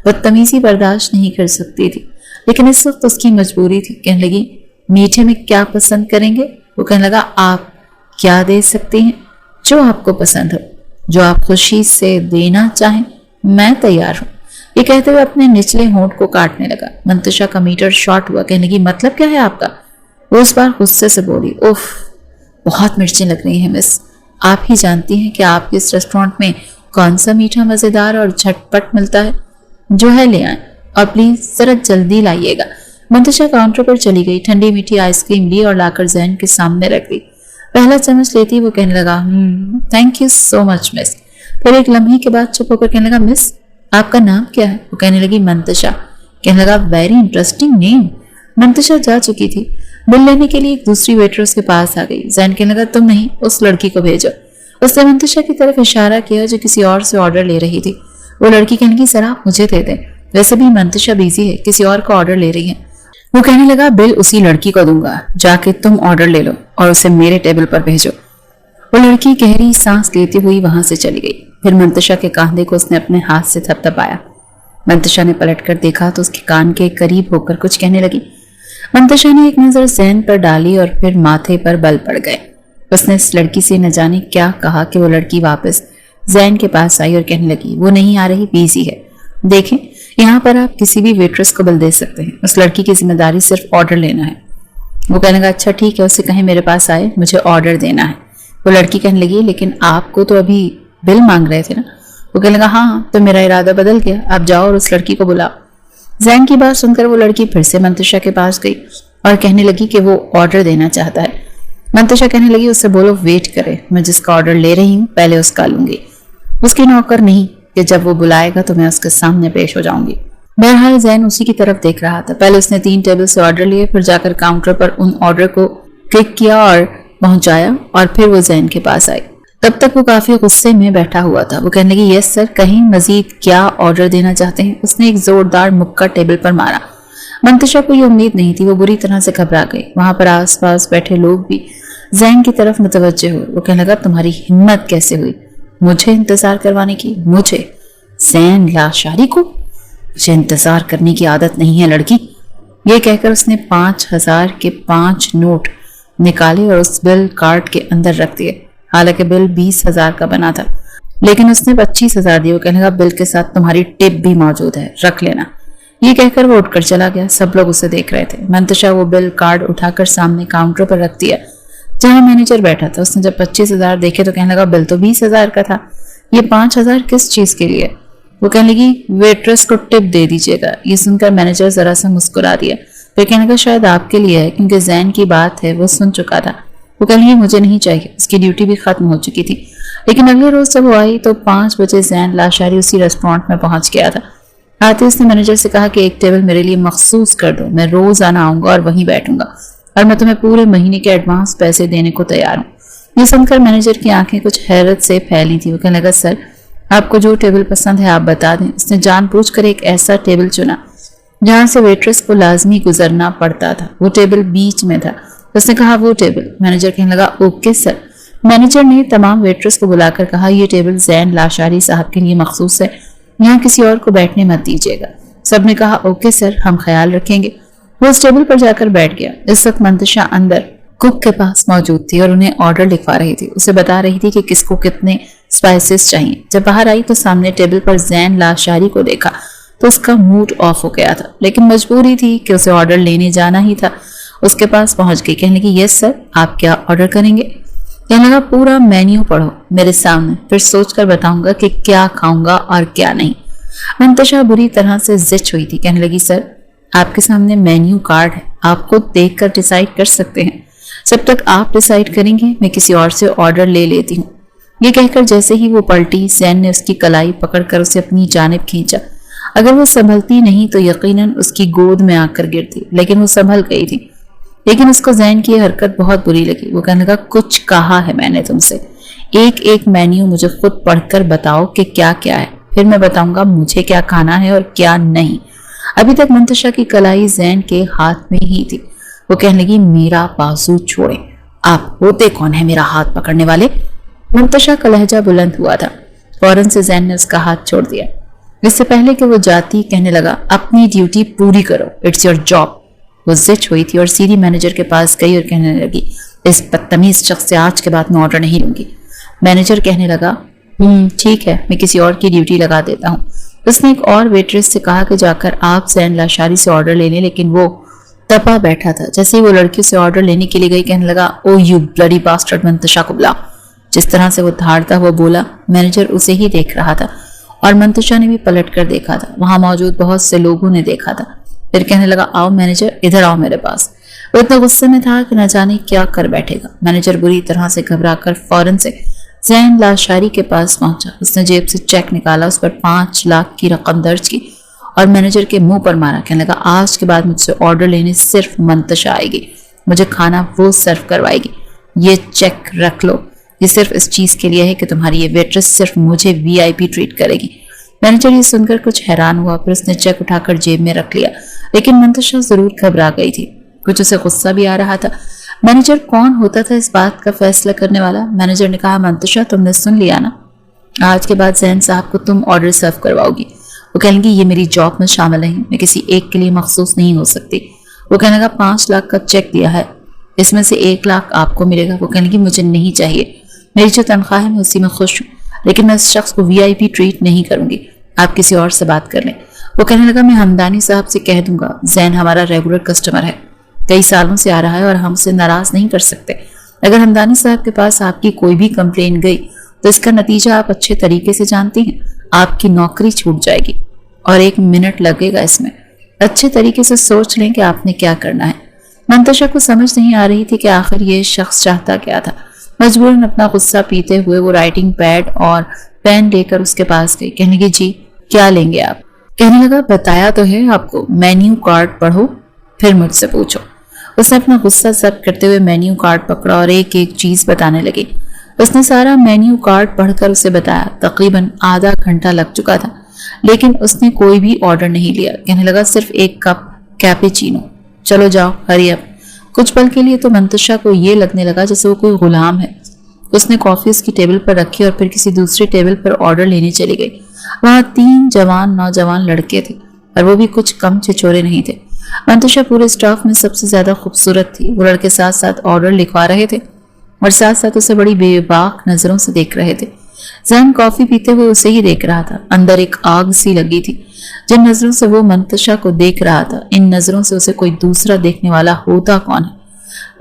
بدتمیزی برداشت نہیں کر سکتی تھی، لیکن اس وقت اس کی مجبوری تھی. کہنے لگی، میٹھے میں کیا پسند کریں گے؟ وہ کہنے لگا، آپ کیا دے سکتے ہیں؟ جو آپ کو پسند ہو، جو آپ خوشی سے دینا چاہیں، میں تیار ہوں. یہ کہتے ہوئے اپنے نچلے ہونٹ کو کاٹنے لگا. منتشا کا میٹر شارٹ ہوا. کہنے لگی، مطلب کیا ہے آپ کا؟ وہ اس بار غصے سے بولی، اوف بہت مرچیں لگ رہی ہیں مس. آپ ہی جانتی ہیں کہ آپ کے اس ریسٹورینٹ میں کون سا میٹھا مزیدار اور جھٹ پٹ ملتا ہے. جو ہے لے آئیں اور پلیز ذرا جلدی لائیے گا. منتشا کاؤنٹر پر چلی گئی. ٹھنڈی میٹھی آئس کریم لی اور لا کر زین کے سامنے رکھ دی. پہلا چمچ لیتی وہ کہنے لگا، تھینک یو سو مچ مس. پھر ایک لمحے کے بعد چپ ہو کر کہنے لگا، مس آپ کا نام کیا ہے؟ وہ کہنے لگی، منتشا. کہنے لگا، ویری انٹرسٹنگ نیم. منتشا جا چکی تھی. بل لینے کے لیے ایک دوسری ویٹر اس کے پاس آ گئی. زین کہنے لگا، تم نہیں، اس لڑکی کو بھیجو. اس نے منتشا کی طرف اشارہ کیا جو کسی اور سے آرڈر لے رہی تھی. وہ لڑکی کہنے لگی، ذرا آپ مجھے دے دیں، ویسے بھی منتشا بیزی ہے، کسی اور کو آرڈر لے رہی ہے. وہ کہنے لگا، بل اسی لڑکی کو دوں گا، جا کے تم آرڈر لے لو اور اسے میرے ٹیبل پر بھیجو. وہ لڑکی گہری سانس لیتی ہوئی وہاں سے چلی گئی. پھر منتشا کے کاندھے کو اس نے اپنے ہاتھ سے تھپ تھپایا. منتشا نے پلٹ کر دیکھا تو اس کے کان کے قریب ہو کر کچھ کہنے لگی. منتشا نے ایک نظر زین پر ڈالی اور پھر ماتھے پر بل پڑ گئے. اس نے اس لڑکی سے نہ جانے کیا کہا کہ وہ لڑکی واپس زین کے پاس آئی اور کہنے لگی، وہ نہیں آ رہی، بیزی ہے. دیکھیں یہاں پر آپ کسی بھی ویٹرس کو بل دے سکتے ہیں، اس لڑکی کی ذمہ داری صرف آرڈر لینا ہے. وہ کہنے لگا، اچھا ٹھیک ہے، اسے کہیں میرے پاس آئے، مجھے آرڈر دینا ہے. وہ لڑکی کہنے لگی، لیکن آپ کو تو ابھی بل مانگ رہے تھے نا. وہ کہنے لگا، ہاں تو میرا ارادہ بدل گیا، آپ جاؤ اور اس لڑکی کو بلاؤ. زین کی بات سن کر وہ لڑکی پھر سے منتشا کے پاس گئی اور کہنے لگی کہ وہ آرڈر دینا چاہتا ہے. منتشا کہنے لگی، اس سے بولو ویٹ کرے، میں جس کا آرڈر لے رہی ہوں پہلے اس کا لوں گی، اس کی نوکر نہیں کہ جب وہ بلائے گا تو میں اس کے سامنے پیش ہو جاؤں گی. बहरहाल जैन उसी की तरफ देख रहा था। पहले उसने 3 टेबल से ऑर्डर लिए, फिर जाकर काउंटर पर उन ऑर्डर को क्लिक किया और पहुंचाया, और फिर वो जैन के पास आई। तब तक वो काफी गुस्से में बैठा हुआ था। वो कहने लगी, यस सर, कहीं मजीद क्या ऑर्डर देना चाहते हैं? उसने एक जोरदार मुक्का टेबल पर मारा। मंतशा को ये उम्मीद नहीं थी। वो बुरी तरह से घबरा गई। वहां पर आसपास बैठे लोग भी जैन की तरफ मुतवज्जे हुए। वो कहने लगा, तुम्हारी हिम्मत कैसे हुई मुझे इंतजार करवाने की? मुझे? जैन लाशारी को? मुझे इंतजार करने की आदत नहीं है लड़की। ये कहकर उसने 5,000 के 5 नोट निकाले और उस बिल कार्ड के अंदर रख दिए। हालांकि बिल 20,000 का बना था, लेकिन उसने 25,000 दिए। वो कहने लगा, बिल के साथ तुम्हारी टिप भी मौजूद है, रख लेना। ये कहकर वो उठकर चला गया। सब लोग उसे देख रहे थे। मंतशा वो बिल कार्ड उठाकर सामने काउंटर पर रख दिया जहां मैनेजर बैठा था। उसने जब 25,000 देखे तो कहने लगा, बिल तो 20,000 का था, ये 5,000 किस चीज के लिए? वो कहने लगी, वेट्रेस को टिप दे दीजिएगा। ये सुनकर मैनेजर जरा सा मुस्कुरा दिया, फिर कहने लगा, शायद आपके लिए है, क्योंकि जैन की बात है वो सुन चुका था। वो कहने लगी, मुझे नहीं चाहिए, उसकी ड्यूटी भी खत्म हो चुकी थी। लेकिन अगले रोज जब वो आई तो 5 बजे जैन लाशारी उसी रेस्टोरेंट में पहुंच गया था। आते उसने मैनेजर से कहा कि एक टेबल मेरे लिए मखसूस कर दो, मैं रोज आना आऊंगा और वहीं बैठूंगा, और मैं तुम्हें पूरे महीने के एडवांस पैसे देने को तैयार हूँ। ये सुनकर मैनेजर की आंखें कुछ हैरत से फैली थी। वो कहने लगा, सर, आपको जो टेबल पसंद है आप बता दें। उसने जानबूझकर एक ऐसा टेबल चुना जहां से वेट्रेस को लाजमी गुजरना पड़ता था। वो टेबल बीच में था। उसने कहा, वो टेबल। मैनेजर कहने लगा, ओके सर। मैनेजर ने तमाम वेट्रेस को बुलाकर कहा, यह टेबल जैन लाशारी साहब के लिए मखसूस है, यहाँ किसी और को बैठने मत दीजिएगा। सबने कहा, ओके सर, हम ख्याल रखेंगे। वो उस टेबल पर जाकर बैठ गया। इस वक्त मंतशा अंदर कुक के पास मौजूद थी और उन्हें ऑर्डर लिखवा रही थी। उसे बता रही थी कि किसको कितने स्पाइसेस चाहिए। जब बाहर आई तो सामने टेबल पर जैन लाशारी को देखा तो उसका मूड ऑफ हो गया था, लेकिन मजबूरी थी कि उसे ऑर्डर लेने जाना ही था। उसके पास पहुंच गई। कहने लगी, यस सर, आप क्या ऑर्डर करेंगे? कहने लगा, पूरा मेन्यू पढ़ो मेरे सामने, फिर सोचकर बताऊंगा कि क्या खाऊंगा और क्या नहीं। मंतशा बुरी तरह से जिच हुई थी। कहने लगी, सर, आपके सामने मेन्यू कार्ड है, आपको देखकर डिसाइड कर सकते हैं। जब तक आप डिसाइड करेंगे मैं किसी और से ऑर्डर ले लेती हूँ। ये कहकर जैसे ही वो पलटी, जैन ने उसकी कलाई पकड़कर उसे अपनी जानिब खींचा। अगर वो संभलती नहीं तो यकीनन उसकी गोद में आकर गिरती, लेकिन वो संभल गई थी। लेकिन उसको जैन की हरकत बहुत बुरी लगी। वो कहने लगा, कुछ कहा है मैंने तुमसे? एक एक मेन्यू मुझे खुद पढ़कर बताओ कि क्या क्या है, फिर मैं बताऊंगा मुझे क्या खाना है और क्या नहीं। अभी तक मंतशा की कलाई जैन के हाथ में ही थी। वो कहने लगी, मेरा बाजू छोड़े, आप होते कौन है मेरा हाथ पकड़ने वाले? मंतशा का लहजा बुलंद हुआ था। फौरन से जैन ने उसका हाथ छोड़ दिया। इससे पहले कि वो जाती कहने लगा, अपनी ड्यूटी पूरी करो, इट्स योर जॉब। वो जिच हुई थी और सीधी मैनेजर के पास गई और कहने लगी, इस बदतमीज शख्स से आज के बाद मैं ऑर्डर नहीं लूंगी। मैनेजर कहने लगा, ठीक है, मैं किसी और की ड्यूटी लगा देता हूँ। उसने एक और वेट्रेस से कहा कि जाकर आप जैन लाशारी से ऑर्डर ले लें, लेकिन वो तपा बैठा था। जैसे ही वो लड़की से ऑर्डर लेने के लिए गई, कहने लगा, ओ यू ब्लडी बास्टर्ड, मंतशा को बुलाओ। जिस तरह से वो धाड़ता हुआ बोला, मैनेजर उसे ही देख रहा था और मंतशा ने भी पलट कर देखा था। वहां मौजूद बहुत से लोगों ने देखा था। फिर कहने लगा, आओ मैनेजर, इधर आओ मेरे पास। वो इतना गुस्से में था कि न जाने क्या कर बैठेगा। मैनेजर बुरी तरह से घबराकर फौरन से जैन लाशारी के पास पहुंचा। उसने जेब से चेक निकाला, उस पर 5 लाख की रकम दर्ज की और मैनेजर के मुंह पर मारा। कहने लगा, आज के बाद मुझसे ऑर्डर लेने सिर्फ मंतशा आएगी, मुझे खाना वो सर्व करवाएगी। ये चेक रख लो, ये सिर्फ इस चीज के लिए है कि तुम्हारी ये वेट्रेस सिर्फ मुझे वीआईपी ट्रीट करेगी। मैनेजर ये सुनकर कुछ हैरान हुआ, फिर उसने चेक उठाकर जेब में रख लिया। लेकिन मंतशा जरूर घबरा गई थी, कुछ उसे गुस्सा भी आ रहा था। मैनेजर कौन होता था इस बात का फैसला करने वाला? मैनेजर ने कहा, मंतशा, तुमने सुन लिया ना, आज के बाद जैन साहब को तुम ऑर्डर सर्व करवाओगी। वो कहेंगी, ये मेरी जॉब में शामिल नहीं, मैं किसी एक के लिए मखसूस नहीं हो सकती। वो कहने लगा, 5 लाख का चेक दिया है, इसमें से 1 लाख आपको मिलेगा। वो कहने लगी, मुझे नहीं चाहिए, मेरी जो तनख्वाह है मैं उसी में खुश हूँ, लेकिन मैं इस शख्स को वीआईपी ट्रीट नहीं करूंगी, आप किसी और से बात कर लें। वो कहने लगा, मैं हमदानी साहब से कह दूंगा, जैन हमारा रेगुलर कस्टमर है, कई सालों से आ रहा है और हम उसे नाराज नहीं कर सकते। अगर हमदानी साहब के पास आपकी कोई भी कंप्लेन गई तो इसका नतीजा आप अच्छे तरीके से जानती हैं, आपकी नौकरी छूट जाएगी और 1 मिनट लगेगा इसमें। अच्छे तरीके से सोच लें कि आपने क्या करना है। मंतशा को समझ नहीं आ रही थी कि आखिर ये शख्स चाहता क्या था। मजबूरन अपना गुस्सा पीते हुए वो राइटिंग पैड और पेन लेकर उसके पास गई। कहने लगी, जी क्या लेंगे आप? कहने लगा बताया तो है आपको, मेन्यू कार्ड पढ़ो फिर मुझसे पूछो। उसने अपना गुस्सा जब्त करते हुए मेन्यू कार्ड पकड़ा और एक एक चीज बताने लगी। उसने सारा मेन्यू कार्ड पढ़कर उसे बताया। तकरीबन आधा घंटा लग चुका था लेकिन उसने कोई भी ऑर्डर नहीं लिया। कहने लगा सिर्फ एक कप कैपेचिनो, चलो जाओ हरी अप। कुछ पल के लिए तो मंतशा को ये लगने लगा जैसे वो कोई गुलाम है। उसने कॉफी उसकी टेबल पर रखी और फिर किसी दूसरी टेबल पर ऑर्डर लेने चली गई। वहां 3 जवान नौजवान लड़के थे और वो भी कुछ कम छिछोरे नहीं थे। मंतशा पूरे स्टाफ में सबसे ज्यादा खूबसूरत थी। वो लड़के साथ साथ ऑर्डर लिखवा रहे थे और साथ साथ उसे बड़ी बेबाक नजरों से देख रहे थे। जैन कॉफी पीते हुए उसे ही देख रहा था। अंदर एक आग सी लगी थी। जिन नजरों से वो मंतशा को देख रहा था, इन नजरों से उसे कोई दूसरा देखने वाला होता कौन है।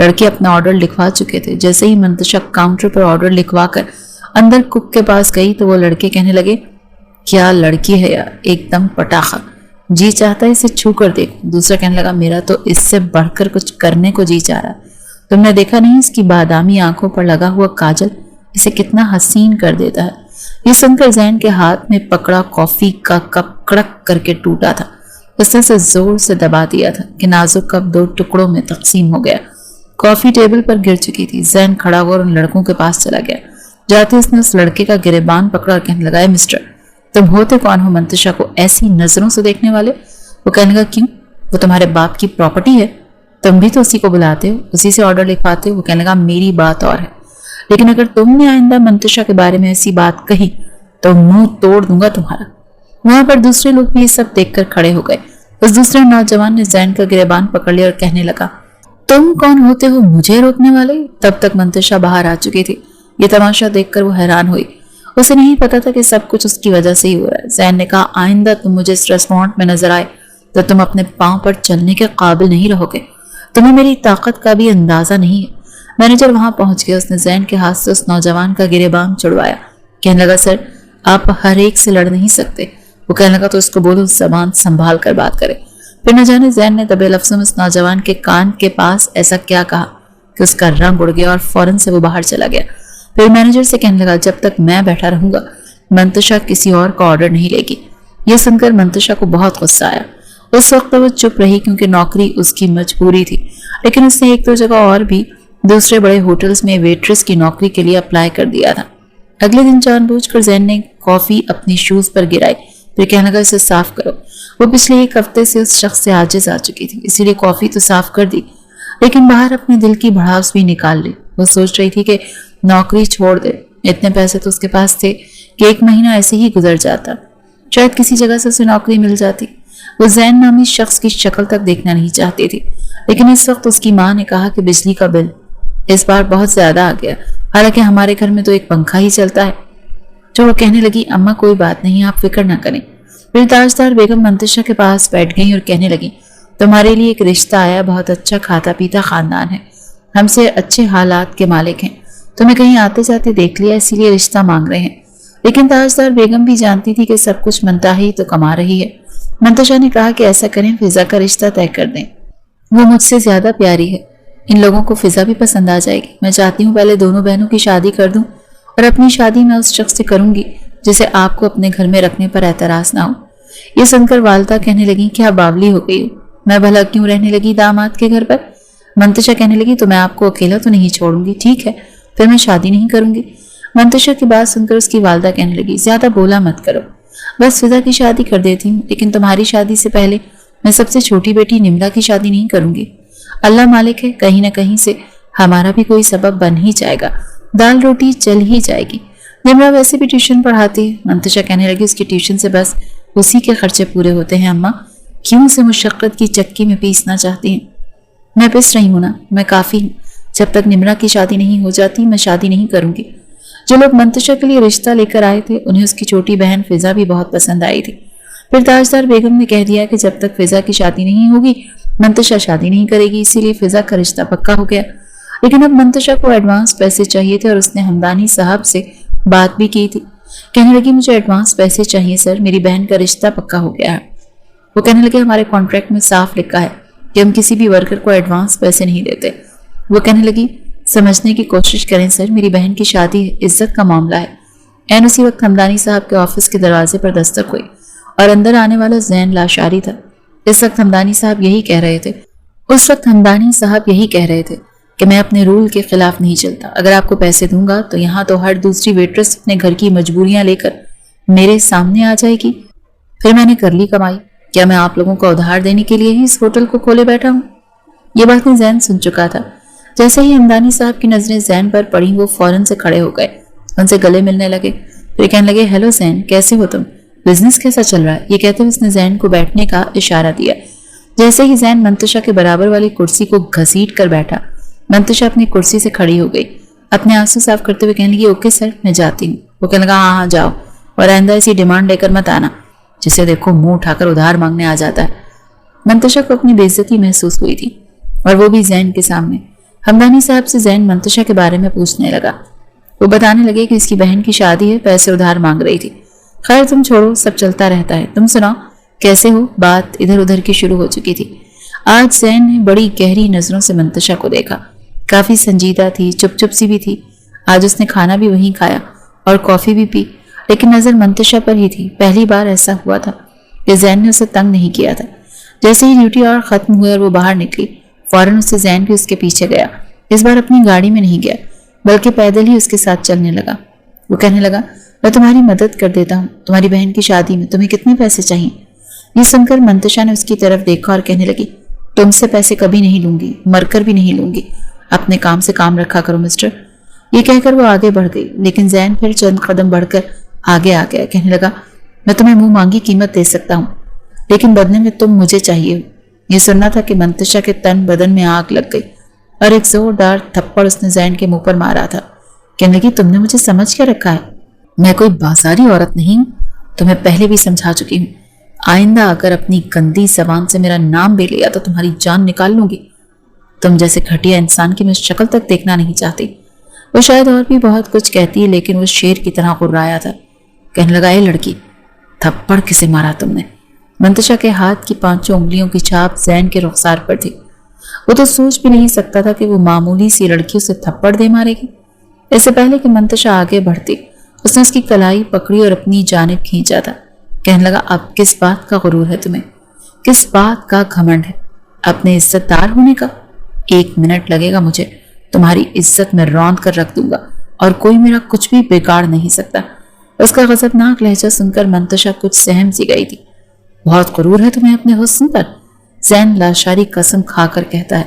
लड़के अपना ऑर्डर लिखवा चुके थे। जैसे ही मंतशा काउंटर पर ऑर्डर लिखवा कर अंदर कुक के पास गई तो वो लड़के कहने लगे क्या लड़की है यार, एकदम पटाखा, जी चाहता है इसे छू कर देखूं। दूसरा कहने लगा मेरा तो इससे बढ़कर कुछ करने को जी चाह रहा। तुमने देखा नहीं इसकी बादामी आंखों पर लगा हुआ काजल इसे कितना हसीन कर देता है। ये सुनकर जैन के हाथ में पकड़ा कॉफी का कप कड़क करके टूटा था। उसने उसे जोर से दबा दिया था कि नाजुक कप 2 टुकड़ों में तकसीम हो गया। कॉफी टेबल पर गिर चुकी थी। जैन खड़ा हुआ और उन लड़कों के पास चला गया। जाते उसने उस लड़के का गिरेबान पकड़ा और कहने लगा मिस्टर, तुम होते कौन हो मंतशा को ऐसी नजरों से देखने वाले? वो कहने लगा क्यों, वो तुम्हारे बाप की प्रॉपर्टी है, तुम भी तो उसी को बुलाते हो, उसी से ऑर्डर लिखवाते हो। वो कहने लगा मेरी बात और है, लेकिन अगर तुमने आइंदा मंतशा के बारे में ऐसी बात कही तो मुंह तोड़ दूंगा तुम्हारा। वहां पर दूसरे लोग भी ये सब देखकर खड़े हो गए। उस दूसरे नौजवान ने जैन का गिरेबान पकड़ लिया और कहने लगा तुम कौन होते हो मुझे रोकने वाले? तब तक मंतशा बाहर आ चुकी थी। ये तमाशा देखकर वो हैरान हुई। उसे नहीं पता था कि सब कुछ उसकी वजह से ही हो रहा है। जैन ने कहा आइंदा तुम मुझे इस रेस्टोरेंट में नजर आए तो तुम अपने पांव पर चलने के काबिल नहीं रहोगे। तुम्हें मेरी ताकत का भी अंदाजा नहीं है। मैनेजर वहां पहुंच गया। उसने जैन के हाथ से उस नौजवान का गिरेबान छुड़वाया। कहने लगा सर आप हर एक से लड़ नहीं सकते। वो कहने लगा तो उसको बोलो जबान संभाल कर बात करे। फिर न जाने जैन ने दबे लफ्जों में उस नौजवान के कान के पास ऐसा क्या कहा कि उसका रंग उड़ गया और फौरन से वो बाहर चला गया। फिर मैनेजर से कहने लगा जब तक मैं बैठा रहूंगा मंतशा किसी और का ऑर्डर नहीं लेगी। यह सुनकर मंतशा को बहुत गुस्सा आया। उस वक्त वो चुप रही क्योंकि नौकरी उसकी मजबूरी थी, लेकिन उसने 1-2 जगह और भी दूसरे बड़े होटल्स में वेट्रेस की नौकरी के लिए अप्लाई कर दिया था। अगले दिन जानबूझकर जैन ने कॉफी अपनी शूज पर गिराई। फिर कहने लगा इसे साफ करो। वो पिछले 1 हफ्ते से उस शख्स से आजिज आ चुकी थी, इसीलिए कॉफी तो साफ कर दी लेकिन बाहर अपने दिल की भड़ास भी निकाल ली। वो सोच रही थी कि नौकरी छोड़ दे। इतने पैसे तो उसके पास थे कि 1 महीना ऐसे ही गुजर जाता, शायद किसी जगह से उसे नौकरी मिल जाती। वो जैन नामी शख्स की शक्ल तक देखना नहीं चाहती थी, लेकिन इस वक्त उसकी माँ ने कहा कि बिजली का बिल इस बार बहुत ज्यादा आ गया, हालांकि हमारे घर में तो एक पंखा ही चलता है। जो वो कहने लगी अम्मा कोई बात नहीं, आप फिक्र ना करें। फिर ताजदार बेगम मंतशा के पास बैठ गई और कहने लगी तुम्हारे लिए एक रिश्ता आया, बहुत अच्छा खाता पीता खानदान है, हमसे अच्छे हालात के मालिक हैं, तुम्हें कहीं आते जाते देख लिया इसीलिए रिश्ता मांग रहे हैं। लेकिन ताजदार बेगम भी जानती थी कि सब कुछ मनता ही तो कमा रही है। मंतशा ने कहा कि ऐसा करें फिजा का रिश्ता तय कर दें, वो मुझसे ज्यादा प्यारी है, इन लोगों को फिजा भी पसंद आ जाएगी। मैं चाहती हूँ पहले दोनों बहनों की शादी कर दूं और अपनी शादी मैं उस शख्स से करूंगी जिसे आपको अपने घर में रखने पर एतराज ना हो। ये सुनकर वालदा कहने लगी क्या बावली हो गई हो, मैं भला क्यों रहने लगी दामाद के घर पर? मंतशा कहने लगी तो मैं आपको अकेला तो नहीं छोड़ूंगी, ठीक है फिर मैं शादी नहीं करूंगी। मंतशा की बात सुनकर उसकी वालदा कहने लगी ज्यादा बोला मत करो, बस फिजा की शादी कर देती हूँ, लेकिन तुम्हारी शादी से पहले मैं सबसे छोटी बेटी निम्रा की शादी नहीं करूंगी। अल्लाह मालिक है, कहीं ना कहीं से हमारा भी कोई सबब बन ही जाएगा, दाल रोटी चल ही जाएगी। निम्रा वैसे भी ट्यूशन पढ़ाती है। मंतशा कहने लगी उसकी ट्यूशन से बस उसी के खर्चे पूरे होते हैं अम्मा, क्यों से मुशक्कत की चक्की में पीसना चाहती हैं? मैं पिस रही हूं ना, मैं काफी हूं। जब तक निम्रा की शादी नहीं हो जाती मैं शादी नहीं करूंगी। जो लोग मंतशा के लिए रिश्ता लेकर आए थे उन्हें उसकी छोटी बहन फिजा भी बहुत पसंद आई थी। फिर ताजदार बेगम ने कह दिया कि जब तक फिजा की शादी नहीं होगी मंतशा शादी नहीं करेगी, इसीलिए फिजा का रिश्ता पक्का हो गया। लेकिन अब मंतशा को एडवांस पैसे चाहिए थे और उसने हमदानी साहब से बात भी की थी। कहने लगी मुझे एडवांस पैसे चाहिए सर, मेरी बहन का रिश्ता पक्का हो गया है। वो कहने लगे हमारे कॉन्ट्रैक्ट में साफ लिखा है कि हम किसी भी वर्कर को एडवांस पैसे नहीं देते। वो कहने लगी समझने की कोशिश करें सर, मेरी बहन की शादी इज्जत का मामला है। एन उसी वक्त हमदानी साहब के ऑफिस के दरवाजे पर दस्तक हुई। اور اندر آنے والا زین لاشاری تھا۔ اس وقت ہمدانی صاحب یہی کہہ رہے تھے کہ میں اپنے رول کے خلاف نہیں چلتا۔ اگر آپ کو پیسے دوں گا تو یہاں تو ہر دوسری ویٹرس اپنے گھر کی مجبوریاں لے کر میرے سامنے آ جائے گی۔ پھر میں نے کر لی کمائی، کیا میں آپ لوگوں کو ادھار دینے کے لیے ہی اس ہوٹل کو کھولے بیٹھا ہوں؟ یہ باتیں زین سن چکا تھا۔ جیسے ہی ہمدانی صاحب کی نظریں زین پر پڑیں وہ فوراً سے کھڑے ہو گئے، ان سے گلے ملنے لگے، پھر کہنے لگے ہیلو زین، کیسے ہو تم؟ بزنس کیسا چل رہا ہے؟ یہ کہتے ہوئے اس نے زین کو بیٹھنے کا اشارہ دیا۔ جیسے ہی زین منتشا کے برابر والی کرسی کو گھسیٹ کر بیٹھا، منتشا اپنی کرسی سے کھڑی ہو گئی، اپنے آنسو صاف کرتے ہوئے کہنے لگی اوکے سر میں جاتی ہوں۔ وہ کہنے لگا ہاں جاؤ، اور آئندہ ایسی ڈیمانڈ لے کر مت آنا جسے دیکھو منہ اٹھا کر ادھار مانگنے آ جاتا ہے۔ منتشا کو اپنی بے عزتی محسوس ہوئی تھی، اور وہ بھی زین کے سامنے۔ ہمدانی صاحب سے زین منتشا کے بارے میں پوچھنے لگا۔ وہ بتانے لگے کہ اس کی بہن کی شادی ہے، پیسے ادھار مانگ رہی تھی۔ خیر تم چھوڑو، سب چلتا رہتا ہے، تم سناؤ کیسے ہو؟ بات ادھر ادھر کی شروع ہو چکی تھی۔ آج زین نے بڑی گہری نظروں سے منتشا کو دیکھا، کافی سنجیدہ تھی، چپ چپ سی بھی تھی۔ آج اس نے کھانا بھی وہیں کھایا اور کافی بھی پی، لیکن نظر منتشا پر ہی تھی۔ پہلی بار ایسا ہوا تھا کہ زین نے اسے تنگ نہیں کیا تھا۔ جیسے ہی ڈیوٹی اور ختم ہوئی اور وہ باہر نکلی، فوراً اسے زین بھی اس کے پیچھے گیا۔ اس بار اپنی گاڑی میں نہیں گیا بلکہ پیدل ہی اس کے ساتھ چلنے لگا۔ وہ کہنے لگا میں تمہاری مدد کر دیتا ہوں، تمہاری بہن کی شادی میں تمہیں کتنے پیسے چاہیے؟ یہ سن کر منتشا نے اس کی طرف دیکھا اور کہنے لگی تم سے پیسے کبھی نہیں لوں گی، مر کر بھی نہیں لوں گی، اپنے کام سے کام رکھا کرو مسٹر۔ یہ کہہ کر وہ آگے بڑھ گئی، لیکن زین پھر چند قدم بڑھ کر آگے آ گیا، کہنے لگا میں تمہیں منہ مانگی قیمت دے سکتا ہوں، لیکن بدلے میں تم مجھے چاہیے ہو۔ یہ سننا تھا کہ منتشا کے تن بدن میں آگ لگ گئی اور ایک زوردار تھپڑ اس نے زین کے منہ پر مارا تھا۔ کہنے لگی تم نے مجھے سمجھ کے رکھا ہے؟ میں کوئی بازاری عورت نہیں ہوں، تمہیں پہلے بھی سمجھا چکی ہوں۔ آئندہ اگر اپنی گندی زبان سے میرا نام بھی لیا تو تمہاری جان نکال لوں گی۔ تم جیسے گھٹیا انسان کی میں شکل تک دیکھنا نہیں چاہتی۔ وہ شاید اور بھی بہت کچھ کہتی لیکن وہ شیر کی طرح غرایا تھا۔ کہنے لگا اے لڑکی، تھپڑ کسے مارا تم نے؟ منتشا کے ہاتھ کی 5 انگلیوں کی چھاپ زین کے رخسار پر تھی۔ وہ تو سوچ بھی نہیں سکتا تھا کہ وہ معمولی سی لڑکی اسے تھپڑ دے مارے گی۔ اس سے پہلے کہ منتشا آگے بڑھتی، اس نے اس کی کلائی پکڑی اور اپنی جانب کھینچا تھا۔ کہنے لگا اب کس بات کا غرور ہے تمہیں؟ کس بات کا گھمنڈ ہے؟ اپنے عزت دار ہونے کا؟ 1 منٹ لگے گا مجھے، تمہاری عزت میں روند کر رکھ دوں گا اور کوئی میرا کچھ بھی بگاڑ نہیں سکتا۔ اس کا غضبناک لہجہ سن کر منتشا کچھ سہم سی گئی تھی۔ بہت غرور ہے تمہیں اپنے حسن پر؟ زین لاشاری قسم کھا کر کہتا ہے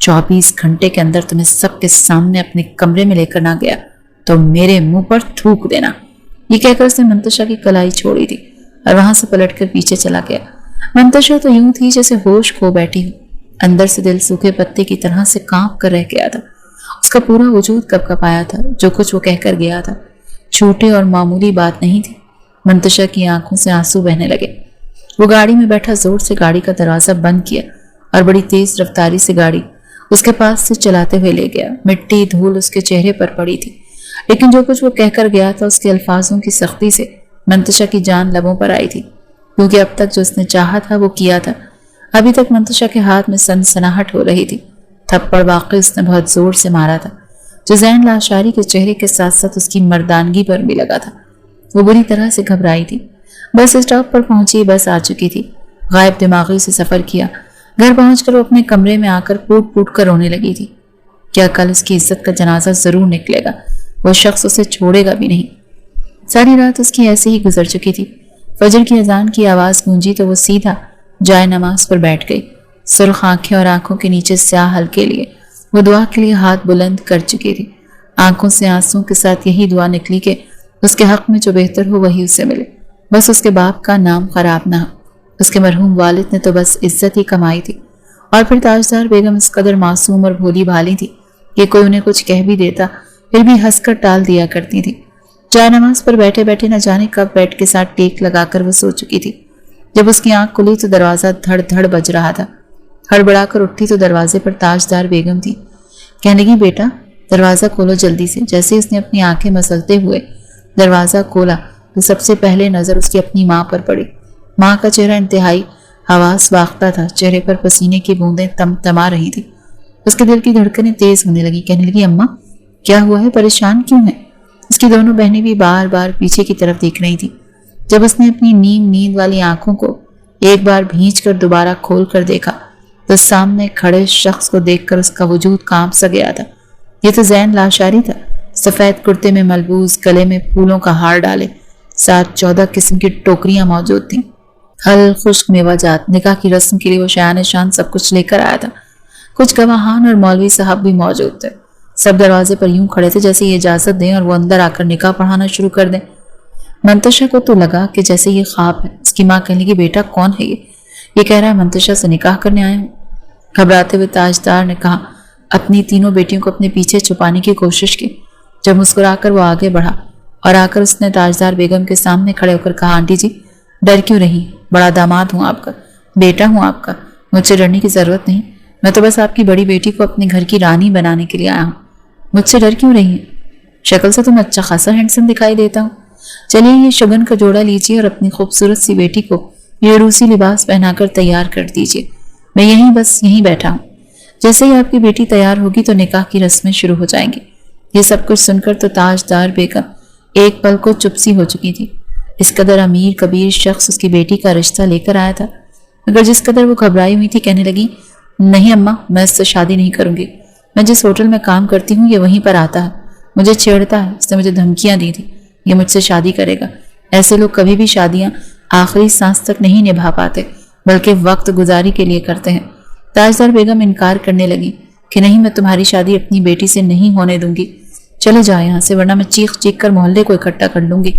24 گھنٹے کے اندر تمہیں سب کے سامنے اپنے کمرے میں لے کر نہ گیا تو میرے منہ پر تھوک دینا۔ یہ کہہ کر اس نے منتشا کی کلائی چھوڑی تھی اور وہاں سے پلٹ کر پیچھے چلا گیا۔ منتشا تو یوں تھی جیسے ہوش کھو بیٹھی ہو، اندر سے دل سوکھے پتے کی طرح سے کانپ کر رہ گیا تھا۔ اس کا پورا وجود کپ کپ آیا تھا۔ جو کچھ وہ کہہ کر گیا تھا چھوٹے اور معمولی بات نہیں تھی۔ منتشا کی آنکھوں سے آنسو بہنے لگے۔ وہ گاڑی میں بیٹھا زور سے گاڑی کا دروازہ بند کیا اور بڑی تیز رفتاری سے گاڑی اس کے پاس سے چلاتے ہوئے لے گیا۔ مٹی دھول اس کے چہرے پر پڑی تھی، لیکن جو کچھ وہ کہہ کر گیا تھا اس کے الفاظوں کی سختی سے منتشا کی جان لبوں پر آئی تھی، کیونکہ اب تک جو اس نے چاہا تھا وہ کیا تھا۔ ابھی تک منتشا کے ہاتھ میں سنسناہٹ ہو رہی تھی۔ تھپڑ واقعی اس نے بہت زور سے مارا تھا، جو زین لاشاری کے چہرے کے ساتھ ساتھ اس کی مردانگی پر بھی لگا تھا۔ وہ بری طرح سے گھبرائی تھی۔ بس اسٹاپ پر پہنچی، بس آ چکی تھی۔ غائب دماغی سے سفر کیا۔ گھر پہنچ کر وہ اپنے کمرے میں آ کر پوٹ پوٹ کر رونے لگی تھی۔ کیا کل اس کی عزت کا جنازہ ضرور نکلے گا، وہ شخص اسے چھوڑے گا بھی نہیں۔ ساری رات اس کی ایسے ہی گزر چکی تھی۔ فجر کی اذان کی آواز گونجی تو وہ سیدھا جائے نماز پر بیٹھ گئی۔ سرخ آنکھیں اور آنکھوں کے نیچے سیاہ ہلکے لیے وہ دعا کے لیے ہاتھ بلند کر چکی تھی۔ آنکھوں سے آنسوں کے ساتھ یہی دعا نکلی کہ اس کے حق میں جو بہتر ہو وہی اسے ملے، بس اس کے باپ کا نام خراب نہ ہو۔ اس کے مرحوم والد نے تو بس عزت ہی کمائی تھی، اور پھر تاجدار بیگم اس قدر معصوم اور بھولی بھالی تھی کہ کوئی انہیں کچھ کہہ بھی دیتا پھر بھی ہنس کر ٹال دیا کرتی تھی۔ جائے نماز پر بیٹھے بیٹھے نہ جانے کب بیڈ کے ساتھ ٹیک لگا کر وہ سو چکی تھی۔ جب اس کی آنکھ کھلی تو دروازہ دھڑ دھڑ بج رہا تھا۔ ہڑبڑا کر اٹھی تو دروازے پر تاجدار بیگم تھی۔ کہنے لگی بیٹا دروازہ کھولو جلدی سے۔ جیسے اس نے اپنی آنکھیں مسلتے ہوئے دروازہ کھولا تو سب سے پہلے نظر اس کی اپنی ماں پر پڑی۔ ماں کا چہرہ انتہائی حواس باختہ تھا، چہرے پر پسینے کی بوندیں تما رہی تھی۔ اس کے دل کی دھڑکنیں تیز ہونے لگی۔ کہنے لگی اماں کیا ہوا ہے، پریشان کیوں ہے؟ اس کی دونوں بہنیں بھی بار بار پیچھے کی طرف دیکھ رہی تھی۔ جب اس نے اپنی نیم نیند والی آنکھوں کو ایک بار بھینچ کر دوبارہ کھول کر دیکھا تو سامنے کھڑے شخص کو دیکھ کر اس کا وجود کانپ سا گیا تھا۔ یہ تو زین لاشاری تھا، سفید کرتے میں ملبوس، گلے میں پھولوں کا ہار ڈالے، ساتھ 14 قسم کی ٹوکریاں موجود تھیں، پھل، خشک میوہ جات۔ نکاح کی رسم کے لیے وہ شایان شان سب کچھ لے کر آیا تھا۔ کچھ گواہان اور مولوی صاحب بھی موجود تھے۔ سب دروازے پر یوں کھڑے تھے جیسے یہ اجازت دیں اور وہ اندر آ کر نکاح پڑھانا شروع کر دیں۔ منتشا کو تو لگا کہ جیسے یہ خواب ہے۔ اس کی ماں کہنے لگی، بیٹا کون ہے یہ کہہ رہا ہے منتشا سے نکاح کرنے آیا ہوں۔ گھبراتے ہوئے تاجدار نے کہا، اپنی تینوں بیٹیوں کو اپنے پیچھے چھپانے کی کوشش کی۔ جب مسکرا کر وہ آگے بڑھا اور آ کر اس نے تاجدار بیگم کے سامنے کھڑے ہو کر کہا، آنٹی جی ڈر کیوں رہی؟ بڑا داماد ہوں آپ کا، بیٹا ہوں آپ کا، مجھ سے ڈرنے کی ضرورت نہیں۔ میں تو بس آپ کی بڑی بیٹی کو اپنے گھر کی رانی بنانے کے لیے آیا ہوں۔ مجھ سے ڈر کیوں رہی ہیں؟ شکل سے تو میں اچھا خاصا ہینڈسم دکھائی دیتا ہوں۔ چلیے یہ شگن کا جوڑا لیجیے اور اپنی خوبصورت سی بیٹی کو یہ روسی لباس پہنا کر تیار کر دیجیے۔ میں یہیں بیٹھا ہوں۔ جیسے ہی آپ کی بیٹی تیار ہوگی تو نکاح کی رسمیں شروع ہو جائیں گی۔ یہ سب کچھ سن کر تو تاجدار بیگم ایک پل کو چپ سی ہو چکی تھی۔ اس قدر امیر کبیر شخص اس کی بیٹی کا رشتہ لے کر آیا تھا، مگر جس قدر وہ گھبرائی ہوئی تھی کہنے لگی، نہیں اماں، میں اس سے شادی نہیں کروں گی۔ میں جس ہوٹل میں کام کرتی ہوں یہ وہیں پر آتا ہے، مجھے چھیڑتا ہے، اس نے مجھے دھمکیاں دی تھی، یہ مجھ سے شادی کرے گا۔ ایسے لوگ کبھی بھی شادیاں آخری سانس تک نہیں نبھا پاتے بلکہ وقت گزاری کے لیے کرتے ہیں۔ تاجدار بیگم انکار کرنے لگی کہ نہیں، میں تمہاری شادی اپنی بیٹی سے نہیں ہونے دوں گی، چلے جاؤ یہاں سے ورنہ میں چیخ چیخ کر محلے کو اکٹھا کر لوں گی۔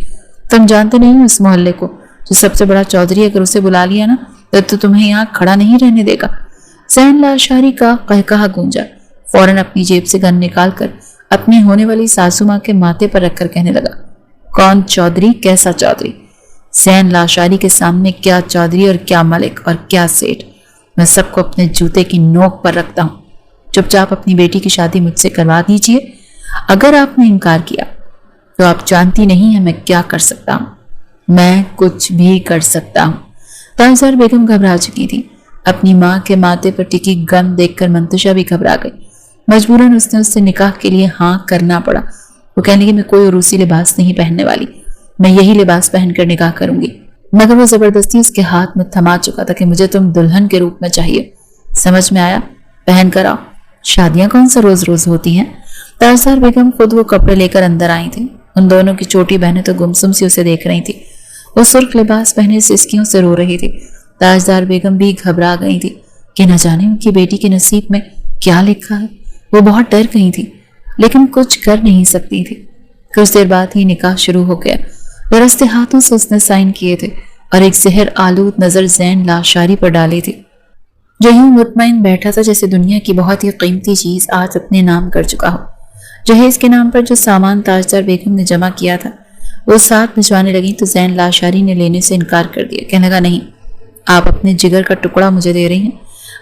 تم جانتے نہیں ہو اس محلے کو، جو سب سے بڑا چودھری، اگر اسے بلا لیا نا تو تمہیں یہاں کھڑا نہیں رہنے دے گا۔ زین لاشاری کا قہقہا گونجا۔ فوراً اپنی جیب سے گن نکال کر اپنی ہونے والی ساسو ماں کے ماتھے پر رکھ کر کہنے لگا، کون چودھری؟ کیسا چودھری؟ زین لاشاری کے سامنے کیا چودھری اور کیا ملک اور کیا سیٹ، میں سب کو اپنے جوتے کی نوک پر رکھتا ہوں۔ چپ چاپ اپنی بیٹی کی شادی مجھ سے کروا دیجیے۔ اگر آپ نے انکار کیا تو آپ جانتی نہیں ہیں میں کیا کر سکتا ہوں۔ میں کچھ بھی کر سکتا ہوں۔ تاجدار بیگم گھبرا چکی تھی۔ اپنی ماں کے ماتھے پر ٹکی گن دیکھ کر منتشا بھی گھبرا گئی۔ مجبوراً اس نے اس سے نکاح کے لیے ہاں کرنا پڑا۔ وہ کہنے لگی، میں کوئی عروسی لباس نہیں پہننے والی، میں یہی لباس پہن کر نکاح کروں گی۔ مگر وہ زبردستی اس کے ہاتھ میں تھما چکا تھا کہ مجھے تم دلہن کے روپ میں چاہیے، سمجھ میں آیا؟ پہن کر آؤ۔ شادیاں کون سا روز روز ہوتی ہیں؟ تاجدار بیگم خود وہ کپڑے لے کر اندر آئی تھی۔ ان دونوں کی چھوٹی بہنیں تو گمسم سی اسے دیکھ رہی تھی۔ وہ سرخ لباس پہنے سسکیوں سے رو رہی تھی۔ تاجدار بیگم بھی گھبرا گئی تھی کہ نہ جانے ان کی بیٹی کے نصیب میں کیا لکھا ہے۔ وہ بہت ڈر گئی تھی لیکن کچھ کر نہیں سکتی تھی۔ کچھ دیر بعد ہی نکاح شروع ہو گیا۔ رستے ہاتھوں سے اس نے سائن کیے تھے اور ایک زہر آلود نظر زین لاشاری پر ڈالی تھی، جو یوں مطمئن بیٹھا تھا جیسے دنیا کی بہت ہی قیمتی چیز آج اپنے نام کر چکا ہو۔ جہیز کے نام پر جو سامان تاجدار بیگم نے جمع کیا تھا وہ ساتھ بھجوانے لگی تو زین لاشاری نے لینے سے انکار کر دیا۔ کہنے لگا، نہیں، آپ اپنے جگر کا ٹکڑا مجھے دے رہی ہیں،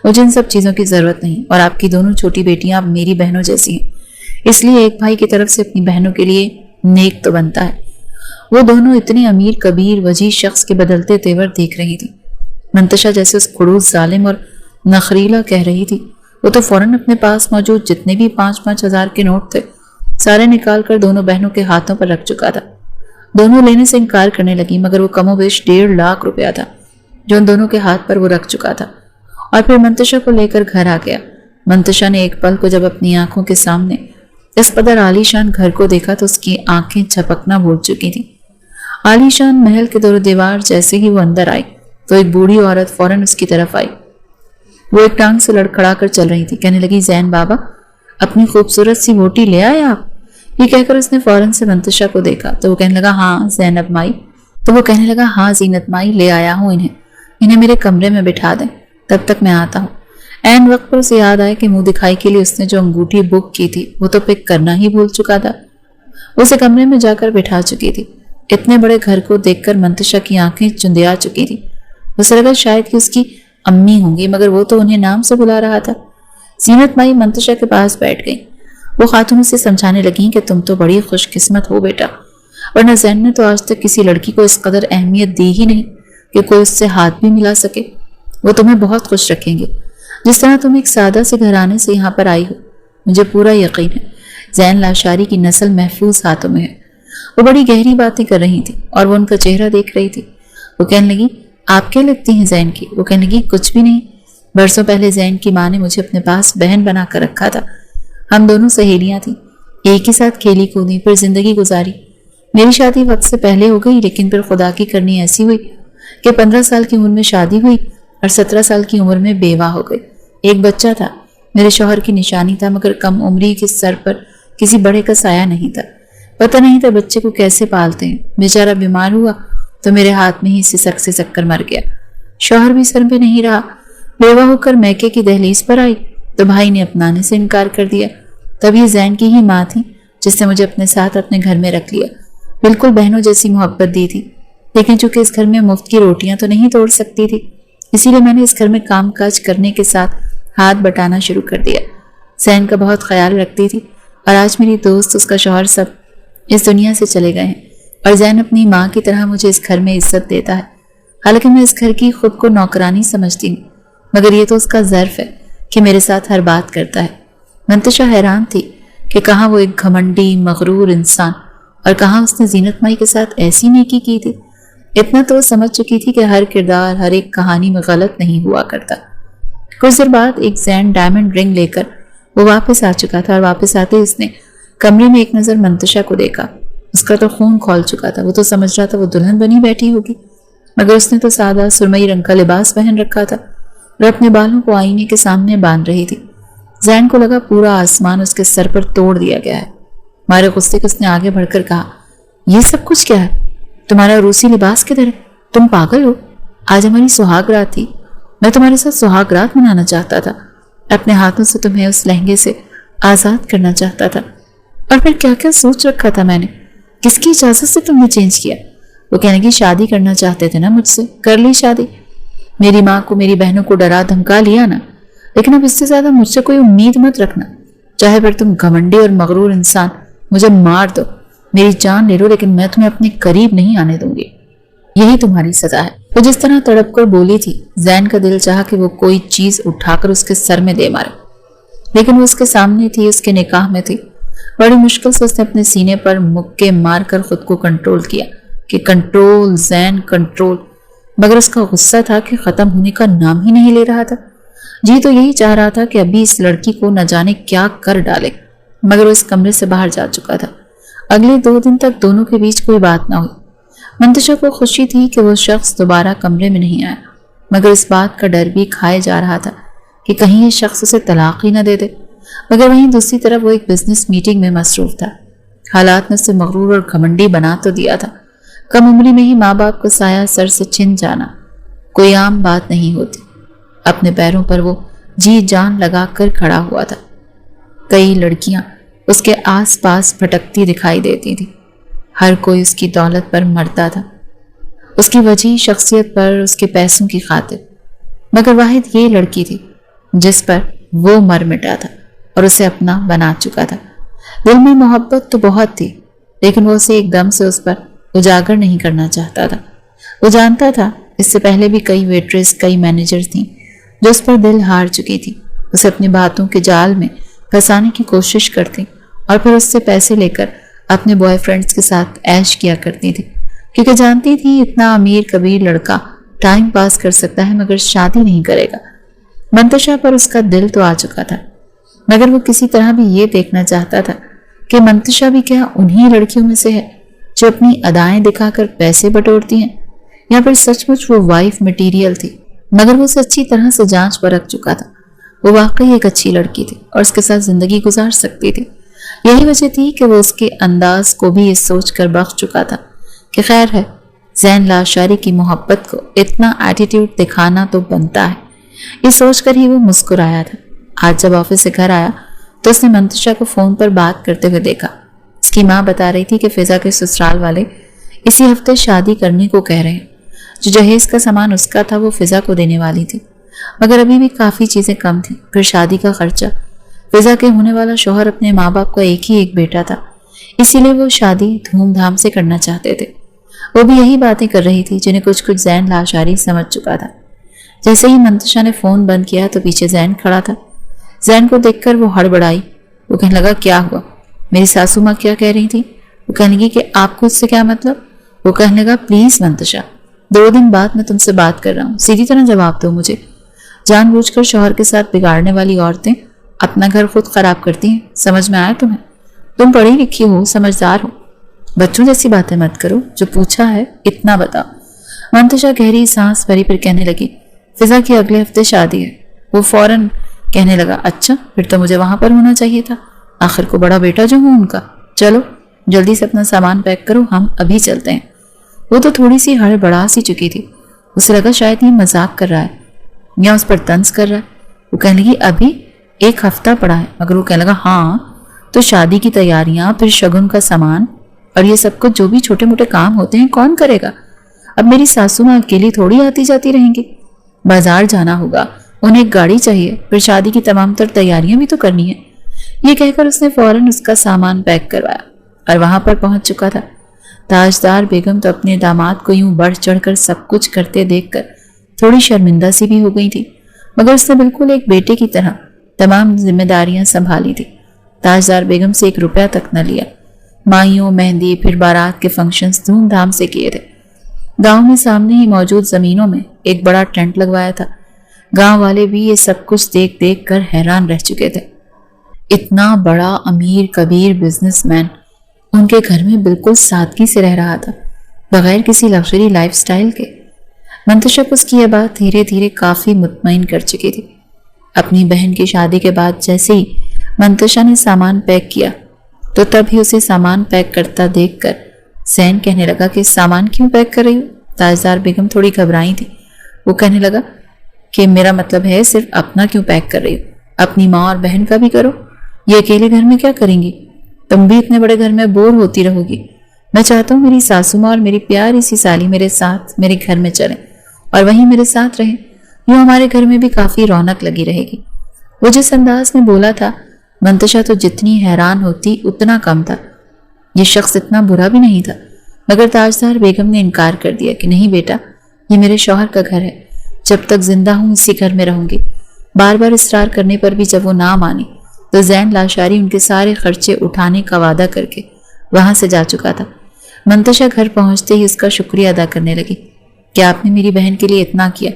مجھے ان سب چیزوں کی ضرورت نہیں، اور آپ کی دونوں چھوٹی بیٹیاں اب میری بہنوں جیسی ہیں، اس لیے ایک بھائی کی طرف سے اپنی بہنوں کے لیے نیک تو بنتا ہے۔ وہ دونوں اتنے امیر کبیر وجیح شخص کے بدلتے تیور دیکھ رہی تھی۔ منتشا جیسے اس خڑوس ظالم اور نخریلا کہہ رہی تھی، وہ تو فوراً اپنے پاس موجود جتنے بھی 5-5 ہزار کے نوٹ تھے سارے نکال کر دونوں بہنوں کے ہاتھوں پر رکھ چکا تھا۔ دونوں لینے سے انکار کرنے لگی مگر وہ کم و بیش 1.5 لاکھ روپیہ تھا جو ان دونوں کے ہاتھ پر وہ رکھ چکا تھا، اور پھر منتشا کو لے کر گھر آ گیا۔ منتشا نے ایک پل کو جب اپنی آنکھوں کے سامنے اس قدر عالی شان گھر کو دیکھا تو اس کی آنکھیں چھپکنا بھول چکی تھی۔ عالی شان محل کے دور و دیوار جیسے ہی وہ اندر آئی تو ایک بوڑھی عورت فوراً اس کی طرف آئی۔ وہ ایک ٹانگ سے لڑکھڑا کر چل رہی تھی۔ کہنے لگی، زین بابا، اپنی خوبصورت سی ووٹی لے آئے آپ؟ یہ کہہ کر اس نے فوراً سے منتشا کو دیکھا تو وہ کہنے لگا، ہاں زینب مائی۔ ہاں زینت مائی، لے آیا ہوں انہیں میرے کمرے میں بٹھا دیں، تب تک میں آتا ہوں۔ عین وقت پر اسے یاد آیا کہ منہ دکھائی کے لیے اس نے جو انگوٹھی بک کی تھی وہ تو پک کرنا ہی بھول چکا تھا۔ اسے کمرے میں جا کر بٹھا چکی تھی۔ اتنے بڑے گھر کو دیکھ کر منتشا کی آنکھیں چندیا چکی تھی۔ اسے لگا شاید کہ اس کی امی ہوں گی مگر وہ تو انہیں نام سے بلا رہا تھا۔ زینت مائی منتشا کے پاس بیٹھ گئی۔ وہ خاتون اسے سمجھانے لگیں کہ تم تو بڑی خوش قسمت ہو بیٹا، ورنہ زین نے تو آج تک کسی لڑکی کو اس قدر اہمیت دی ہی نہیں کہ کوئی اس سے ہاتھ بھی ملا سکے۔ وہ تمہیں بہت خوش رکھیں گے، جس طرح تم ایک سادہ سے گھرانے سے یہاں پر آئی ہو۔ مجھے پورا یقین ہے زین لاشاری کی نسل محفوظ ہاتھوں میں ہے۔ वो बड़ी गहरी बातें कर रही थी और वो उनका चेहरा देख रही थी। वो कहने लगी, आप क्या लगती हैं ज़ैन की? वो कहने लगी, कुछ भी नहीं। बरसों पहले ज़ैन की माँ ने मुझे अपने पास बहन बना कर रखा था। हम दोनों सहेलियां थीं, एक ही साथ खेली कूदी फिर जिंदगी गुजारी। मेरी शादी वक्त से पहले हो गई, लेकिन फिर खुदा की करनी ऐसी हुई कि 15 साल की उम्र में शादी हुई और 17 साल की उम्र में बेवा हो गई। एक बच्चा था, मेरे शौहर की निशानी था, मगर कम उम्री के सर पर किसी बड़े का साया नहीं था। पता नहीं था बच्चे को कैसे पालते हैं। बेचारा बीमार हुआ तो मेरे हाथ में ही सिसक सिसक कर मर गया। शौहर भी सर पे नहीं रहा। बेवा होकर मैके की दहलीज पर आई तो भाई ने अपनाने से इनकार कर दिया। तब ये ज़ैन की ही माँ थी जिसने मुझे अपने साथ अपने घर में रख लिया। बिल्कुल बहनों जैसी मोहब्बत दी थी, लेकिन चूंकि इस घर में मुफ्त की रोटियां तो नहीं तोड़ सकती थी, इसीलिए मैंने इस घर में काम काज करने के साथ हाथ बटाना शुरू कर दिया। ज़ैन का बहुत ख्याल रखती थी और आज मेरी दोस्त, उसका शौहर सब इस दुनिया से चले गए हैं और ज़ैन अपनी माँ की तरह मुझे इस घर में इज्जत देता है। हालांकि मैं इस घर की खुद को नौकरानी समझती हूँ, मगर ये तो उसका ज़र्फ है कि मेरे साथ हर बात करता है। मंतशा हैरान थी कि कहाँ वो एक घमंडी मगरूर इंसान और कहाँ उसने जीनत माई के साथ ऐसी नेकी की थी। इतना तो समझ चुकी थी कि हर किरदार हर एक कहानी में गलत नहीं हुआ करता। कुछ देर बाद एक ज़ैन डायमंड रिंग लेकर वो वापस आ चुका था और वापस आते ही उसने कमरे में एक नज़र मंतशा को देखा। उसका तो खून खौल चुका था। वो तो समझ रहा था वो दुल्हन बनी बैठी होगी, मगर उसने तो सादा सुरमई रंग का लिबास पहन रखा था और अपने बालों को आईने के सामने बांध रही थी। ज़ैन को लगा पूरा आसमान उसके सर पर तोड़ दिया गया है। मारे गुस्से के उसने आगे बढ़कर कहा, ये सब कुछ क्या है? तुम्हारा रूसी लिबास किधर है? तुम पागल हो? आज हमारी सुहाग रात थी। मैं तुम्हारे साथ सुहाग रात मनाना चाहता था। अपने हाथों से तुम्हें उस लहंगे से आज़ाद करना चाहता था। और फिर क्या क्या सोच रखा था मैंने? किसकी इजाज़त से तुमने चेंज किया? वो कहने की, शादी करना चाहते थे ना मुझसे, कर ली शादी। मेरी माँ को, मेरी बहनों को डरा धमका लिया ना, लेकिन अब इससे ज्यादा मुझसे कोई उम्मीद मत रखना। चाहे फिर तुम घमंडी और मगरूर इंसान मुझे मार दो, मेरी जान ले लो, लेकिन मैं तुम्हें अपने करीब नहीं आने दूंगी। यही तुम्हारी सजा है। वो जिस तरह तड़प कर बोली थी, ज़ैन का दिल चाहा कि वो कोई चीज उठाकर उसके सर में दे मारे, लेकिन वो उसके सामने थी, उसके निकाह में थी। बड़ी मुश्किल से उसने अपने सीने पर मुक्के मारकर खुद को कंट्रोल किया कि कंट्रोल ज़ैन कंट्रोल, मगर उसका गुस्सा था कि खत्म होने का नाम ही नहीं ले रहा था। जी तो यही चाह रहा था कि अभी इस लड़की को न जाने क्या कर डाले, मगर वो इस कमरे से बाहर जा चुका था। अगले 2 दिन तक दोनों के बीच कोई बात ना हुई। मंतशा को खुशी थी कि वो शख्स दोबारा कमरे में नहीं आया, मगर इस बात का डर भी खाए जा रहा था कि कहीं ये शख्स उसे तलाक ही न दे दे। मगर वहीं दूसरी तरफ वो एक बिजनेस मीटिंग में मसरूफ था। हालात ने उसे मगरूर और घमंडी बना तो दिया था। कम उम्री में ही माँ बाप का साया सर से छिन जाना कोई आम बात नहीं होती। अपने पैरों पर वो जी जान लगा कर खड़ा हुआ था। कई लड़कियां उसके आसपास भटकती दिखाई देती थी। हर कोई उसकी दौलत पर मरता था, उसकी वजीह शख्सियत पर, उसके पैसों की खातिर, मगर वाहिद ये लड़की थी जिस पर वो मर मिटा था और उसे अपना बना चुका था। दिल में मोहब्बत तो बहुत थी, लेकिन वो उसे एकदम से उस पर उजागर नहीं करना चाहता था। वो जानता था इससे पहले भी कई वेट्रेस, कई मैनेजर थी जो उस पर दिल हार चुकी थी, उसे अपनी बातों के जाल में फंसाने की कोशिश करती और फिर उससे पैसे लेकर अपने बॉयफ्रेंड्स के साथ ऐश किया करती थी, क्योंकि जानती थी इतना अमीर कबीर लड़का टाइम पास कर सकता है मगर शादी नहीं करेगा। मंतशा पर उसका दिल तो आ चुका था, मगर वो किसी तरह भी ये देखना चाहता था कि मंतशा भी क्या उन्हीं लड़कियों में से है जो अपनी अदाएं दिखाकर पैसे बटोरती हैं, या फिर सचमुच वो वाइफ मटीरियल थी। मगर वो उसे अच्छी तरह से जांच परख चुका था। वो वाकई एक अच्छी लड़की थी और उसके साथ जिंदगी गुजार सकती थी। यही वजह थी कि वो उसके अंदाज को भी ये सोच कर बख्श चुका था कि खैर है, ज़ैन लाशारी की मोहब्बत को इतना एटीट्यूड दिखाना तो बनता है। ये सोचकर ही वो मुस्कुराया था। आज जब ऑफिस से घर आया तो उसने मंतशा को फोन पर बात करते हुए देखा। उसकी माँ बता रही थी कि फिजा के ससुराल वाले इसी हफ्ते शादी करने को कह रहे हैं। जो जहेज का सामान उसका था वो फिजा को देने वाली थी, मगर अभी भी काफ़ी चीज़ें कम थी। फिर शादी का खर्चा, फिजा के होने वाला शौहर अपने माँ बाप का एक ही एक बेटा था, इसीलिए वो शादी धूमधाम से करना चाहते थे। वो भी यही बातें कर रही थी जिन्हें कुछ कुछ ज़ैन लाशारी समझ चुका था। जैसे ही मंतशा ने फ़ोन बंद किया तो पीछे ज़ैन खड़ा था। ज़ैन को देखकर वो हड़बड़ाई। वो कहने लगा, क्या हुआ? मेरी सासू माँ क्या कह रही थी? وہ کہنے لگی کہ آپ کو اس سے کیا مطلب؟ وہ کہنے لگا پلیز منتشا، 2 دن بعد میں تم سے بات کر رہا ہوں، سیدھی طرح جواب دو مجھے۔ جان بوجھ کر شوہر کے ساتھ بگاڑنے والی عورتیں اپنا گھر خود خراب کرتی ہیں، سمجھ میں آیا تمہیں؟ تم پڑھی لکھی ہو، سمجھدار ہو، بچوں جیسی باتیں مت کرو، جو پوچھا ہے اتنا بتاؤ۔ منتشا گہری سانس بھری پھر کہنے لگی فضا کی اگلے ہفتے شادی ہے۔ وہ فوراً کہنے لگا اچھا، پھر تو مجھے وہاں پر ہونا چاہیے تھا، آخر کو بڑا بیٹا جو ہوں ان کا۔ چلو جلدی سے اپنا سامان پیک کرو، ہم ابھی چلتے ہیں۔ وہ تو تھوڑی سی ہڑبڑا سی چکی تھی، اسے لگا شاید یہ مذاق کر رہا ہے یا اس پر طنز کر رہا ہے۔ وہ کہنے لگی ابھی 1 ہفتہ پڑا ہے، مگر وہ کہنے لگا ہاں تو شادی کی تیاریاں، پھر شگن کا سامان اور یہ سب کچھ جو بھی چھوٹے موٹے کام ہوتے ہیں کون کرے گا؟ اب میری ساسو ماں اکیلی تھوڑی آتی جاتی رہیں گی، بازار جانا ہوگا، انہیں ایک گاڑی چاہیے، پھر شادی کی تمام تر تیاریاں بھی تو کرنی ہیں۔ یہ کہہ کر اس نے فوراً اس کا سامان پیک کروایا اور وہاں پر پہنچ چکا تھا۔ تاجدار بیگم تو اپنے داماد کو یوں بڑھ چڑھ کر سب کچھ کرتے دیکھ کر تھوڑی شرمندہ سی بھی ہو گئی تھی، مگر اس نے بالکل ایک بیٹے کی طرح تمام ذمہ داریاں سنبھالی تھی۔ تاجدار بیگم سے 1 روپیہ تک نہ لیا۔ مائیوں، مہندی، پھر بارات کے فنکشنز دھوم دھام سے کیے تھے۔ گاؤں میں سامنے ہی موجود زمینوں میں ایک بڑا ٹینٹ لگوایا تھا۔ گاؤں والے بھی یہ سب کچھ دیکھ دیکھ کر حیران رہ چکے تھے۔ اتنا بڑا امیر کبیر بزنس مین ان کے گھر میں بالکل سادگی سے رہ رہا تھا، بغیر کسی لگژری لائف سٹائل کے۔ منتشا کو اس کی یہ بات دھیرے دھیرے کافی مطمئن کر چکی تھی۔ اپنی بہن کی شادی کے بعد جیسے ہی منتشا نے سامان پیک کیا تو تب ہی اسے سامان پیک کرتا دیکھ کر زین کہنے لگا کہ سامان کیوں پیک کر رہی ہو؟ تاجدار بیگم تھوڑی گھبرائی تھی۔ وہ کہنے لگا کہ میرا مطلب ہے صرف اپنا کیوں پیک کر رہی ہو، اپنی ماں اور بہن کا بھی کرو، یہ اکیلے گھر میں کیا کریں گی؟ تم بھی اتنے بڑے گھر میں بور ہوتی رہو گی۔ میں چاہتا ہوں میری ساسو ماں اور میری پیاری سی سالی میرے ساتھ میرے گھر میں چلیں اور وہیں میرے ساتھ رہیں، یوں ہمارے گھر میں بھی کافی رونق لگی رہے گی۔ وہ جس انداز میں بولا تھا، منتشا تو جتنی حیران ہوتی اتنا کم تھا۔ یہ شخص اتنا برا بھی نہیں تھا، مگر تاجدار بیگم نے انکار کر دیا کہ نہیں بیٹا، یہ میرے شوہر کا گھر ہے، جب تک زندہ ہوں اسی گھر میں رہوں گی۔ بار بار اصرار کرنے پر بھی جب وہ نہ مانی تو زین لاشاری ان کے سارے خرچے اٹھانے کا وعدہ کر کے وہاں سے جا چکا تھا۔ منتشا گھر پہنچتے ہی اس کا شکریہ ادا کرنے لگی کہ آپ نے میری بہن کے لیے اتنا کیا۔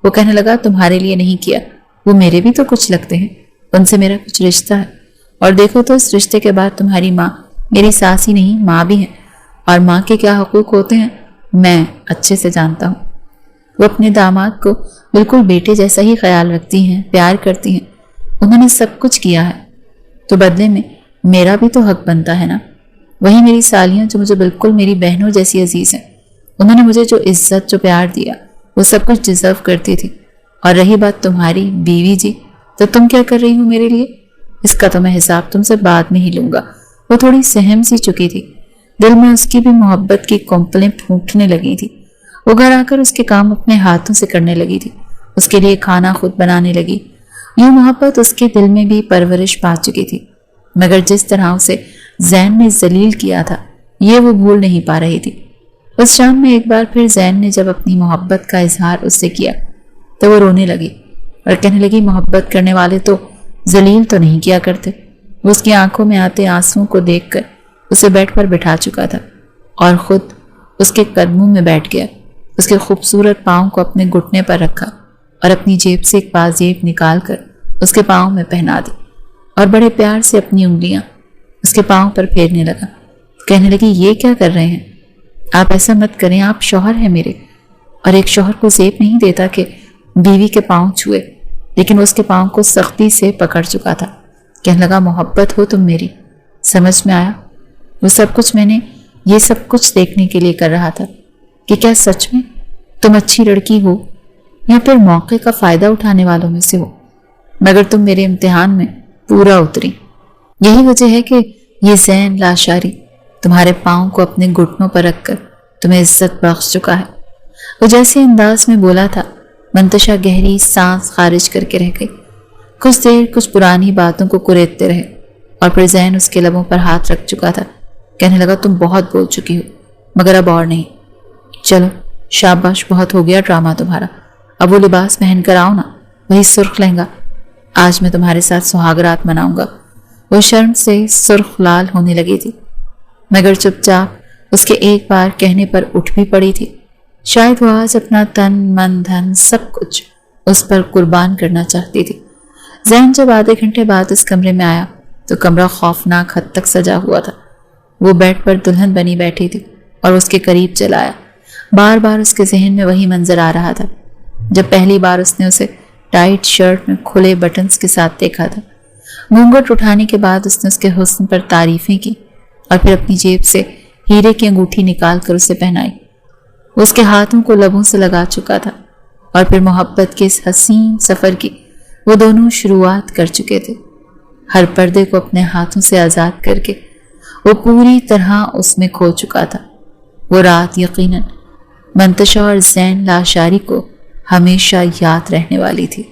وہ کہنے لگا تمہارے لیے نہیں کیا، وہ میرے بھی تو کچھ لگتے ہیں، ان سے میرا کچھ رشتہ ہے، اور دیکھو تو اس رشتے کے بعد تمہاری ماں میری ساس ہی نہیں ماں بھی ہے، اور ماں کے کیا حقوق ہوتے ہیں میں اچھے سے جانتا ہوں۔ وہ اپنے داماد کو بالکل بیٹے جیسا ہی خیال رکھتی ہیں، پیار کرتی ہیں، انہوں نے سب کچھ کیا ہے تو بدلے میں میرا بھی تو حق بنتا ہے نا۔ وہی میری سالیاں جو مجھے بالکل میری بہنوں جیسی عزیز ہیں، انہوں نے مجھے جو عزت جو پیار دیا وہ سب کچھ ڈیزرو کرتی تھی۔ اور رہی بات تمہاری بیوی جی، تو تم کیا کر رہی ہو میرے لیے، اس کا تو میں حساب تم سے بعد میں ہی لوں گا۔ وہ تھوڑی سہم سی چکی تھی، دل میں اس کی بھی محبت کی کمپلیں پھونٹنے لگی تھی۔ وہ گھر آ کر اس کے کام اپنے ہاتھوں سے کرنے لگی تھی، اس کے لیے کھانا خود بنانے لگی۔ یہ محبت اس کے دل میں بھی پرورش پا چکی تھی، مگر جس طرح اسے زین نے ذلیل کیا تھا یہ وہ بھول نہیں پا رہی تھی۔ اس شام میں ایک بار پھر زین نے جب اپنی محبت کا اظہار اس سے کیا تو وہ رونے لگی اور کہنے لگی محبت کرنے والے تو ذلیل تو نہیں کیا کرتے۔ وہ اس کی آنکھوں میں آتے آنسوؤں کو دیکھ کر اسے بیڈ پر بٹھا چکا تھا اور خود اس کے قدموں میں بیٹھ گیا، اس کے خوبصورت پاؤں کو اپنے گھٹنے پر رکھا اور اپنی جیب سے ایک پازیب نکال کر اس کے پاؤں میں پہنا دی اور بڑے پیار سے اپنی انگلیاں اس کے پاؤں پر پھیرنے لگا۔ کہنے لگی یہ کیا کر رہے ہیں آپ، ایسا مت کریں، آپ شوہر ہیں میرے، اور ایک شوہر کو زیب نہیں دیتا کہ بیوی کے پاؤں چھوئے، لیکن اس کے پاؤں کو سختی سے پکڑ چکا تھا۔ کہنے لگا محبت ہو تم میری، سمجھ میں آیا؟ وہ سب کچھ میں نے یہ سب کچھ دیکھنے کے لیے کر رہا تھا کہ کیا سچ میں تم اچھی لڑکی ہو یا پھر موقع کا فائدہ اٹھانے والوں میں سے ہو، مگر تم میرے امتحان میں پورا اتری۔ یہی وجہ ہے کہ یہ زین لاشاری تمہارے پاؤں کو اپنے گھٹنوں پر رکھ کر تمہیں عزت بخش چکا ہے۔ وہ جیسے انداز میں بولا تھا، منتشا گہری سانس خارج کر کے رہ گئی۔ کچھ دیر کچھ پرانی باتوں کو کریدتے رہے اور پھر زین اس کے لبوں پر ہاتھ رکھ چکا تھا۔ کہنے لگا تم بہت بول چکی ہو، مگر اب اور نہیں، چلو شاباش، بہت ہو گیا ڈرامہ تمہارا، اب وہ لباس پہن کر آؤ نا، وہی سرخ لہنگا، آج میں تمہارے ساتھ سہاگ رات مناؤں گا۔ وہ شرم سے سرخ لال ہونے لگی تھی۔ مگر چپ چاپ اس کے ایک بار کہنے پر اٹھ بھی پڑی تھی۔ شاید وہ آج اپنا تن من دھن سب کچھ اس پر قربان کرنا چاہتی تھی۔ زین جب آدھے گھنٹے بعد اس کمرے میں آیا تو کمرہ خوفناک حد تک سجا ہوا تھا۔ وہ بیڈ پر دلہن بنی بیٹھی تھی اور اس کے قریب چلا آیا۔ بار بار اس کے ذہن میں وہی منظر آ رہا تھا جب پہلی بار اس نے اسے ٹائٹ شرٹ میں کھلے بٹنز کے ساتھ دیکھا تھا۔ گھونگھٹ اٹھانے کے بعد اس نے اس کے حسن پر تعریفیں کی اور پھر اپنی جیب سے ہیرے کی انگوٹھی نکال کر اسے پہنائی۔ وہ اس کے ہاتھوں کو لبوں سے لگا چکا تھا اور پھر محبت کے اس حسین سفر کی وہ دونوں شروعات کر چکے تھے۔ ہر پردے کو اپنے ہاتھوں سے آزاد کر کے وہ پوری طرح اس میں کھو چکا تھا۔ وہ رات یقیناً منتشا اور زین لاشاری کو ہمیشہ یاد رہنے والی تھی۔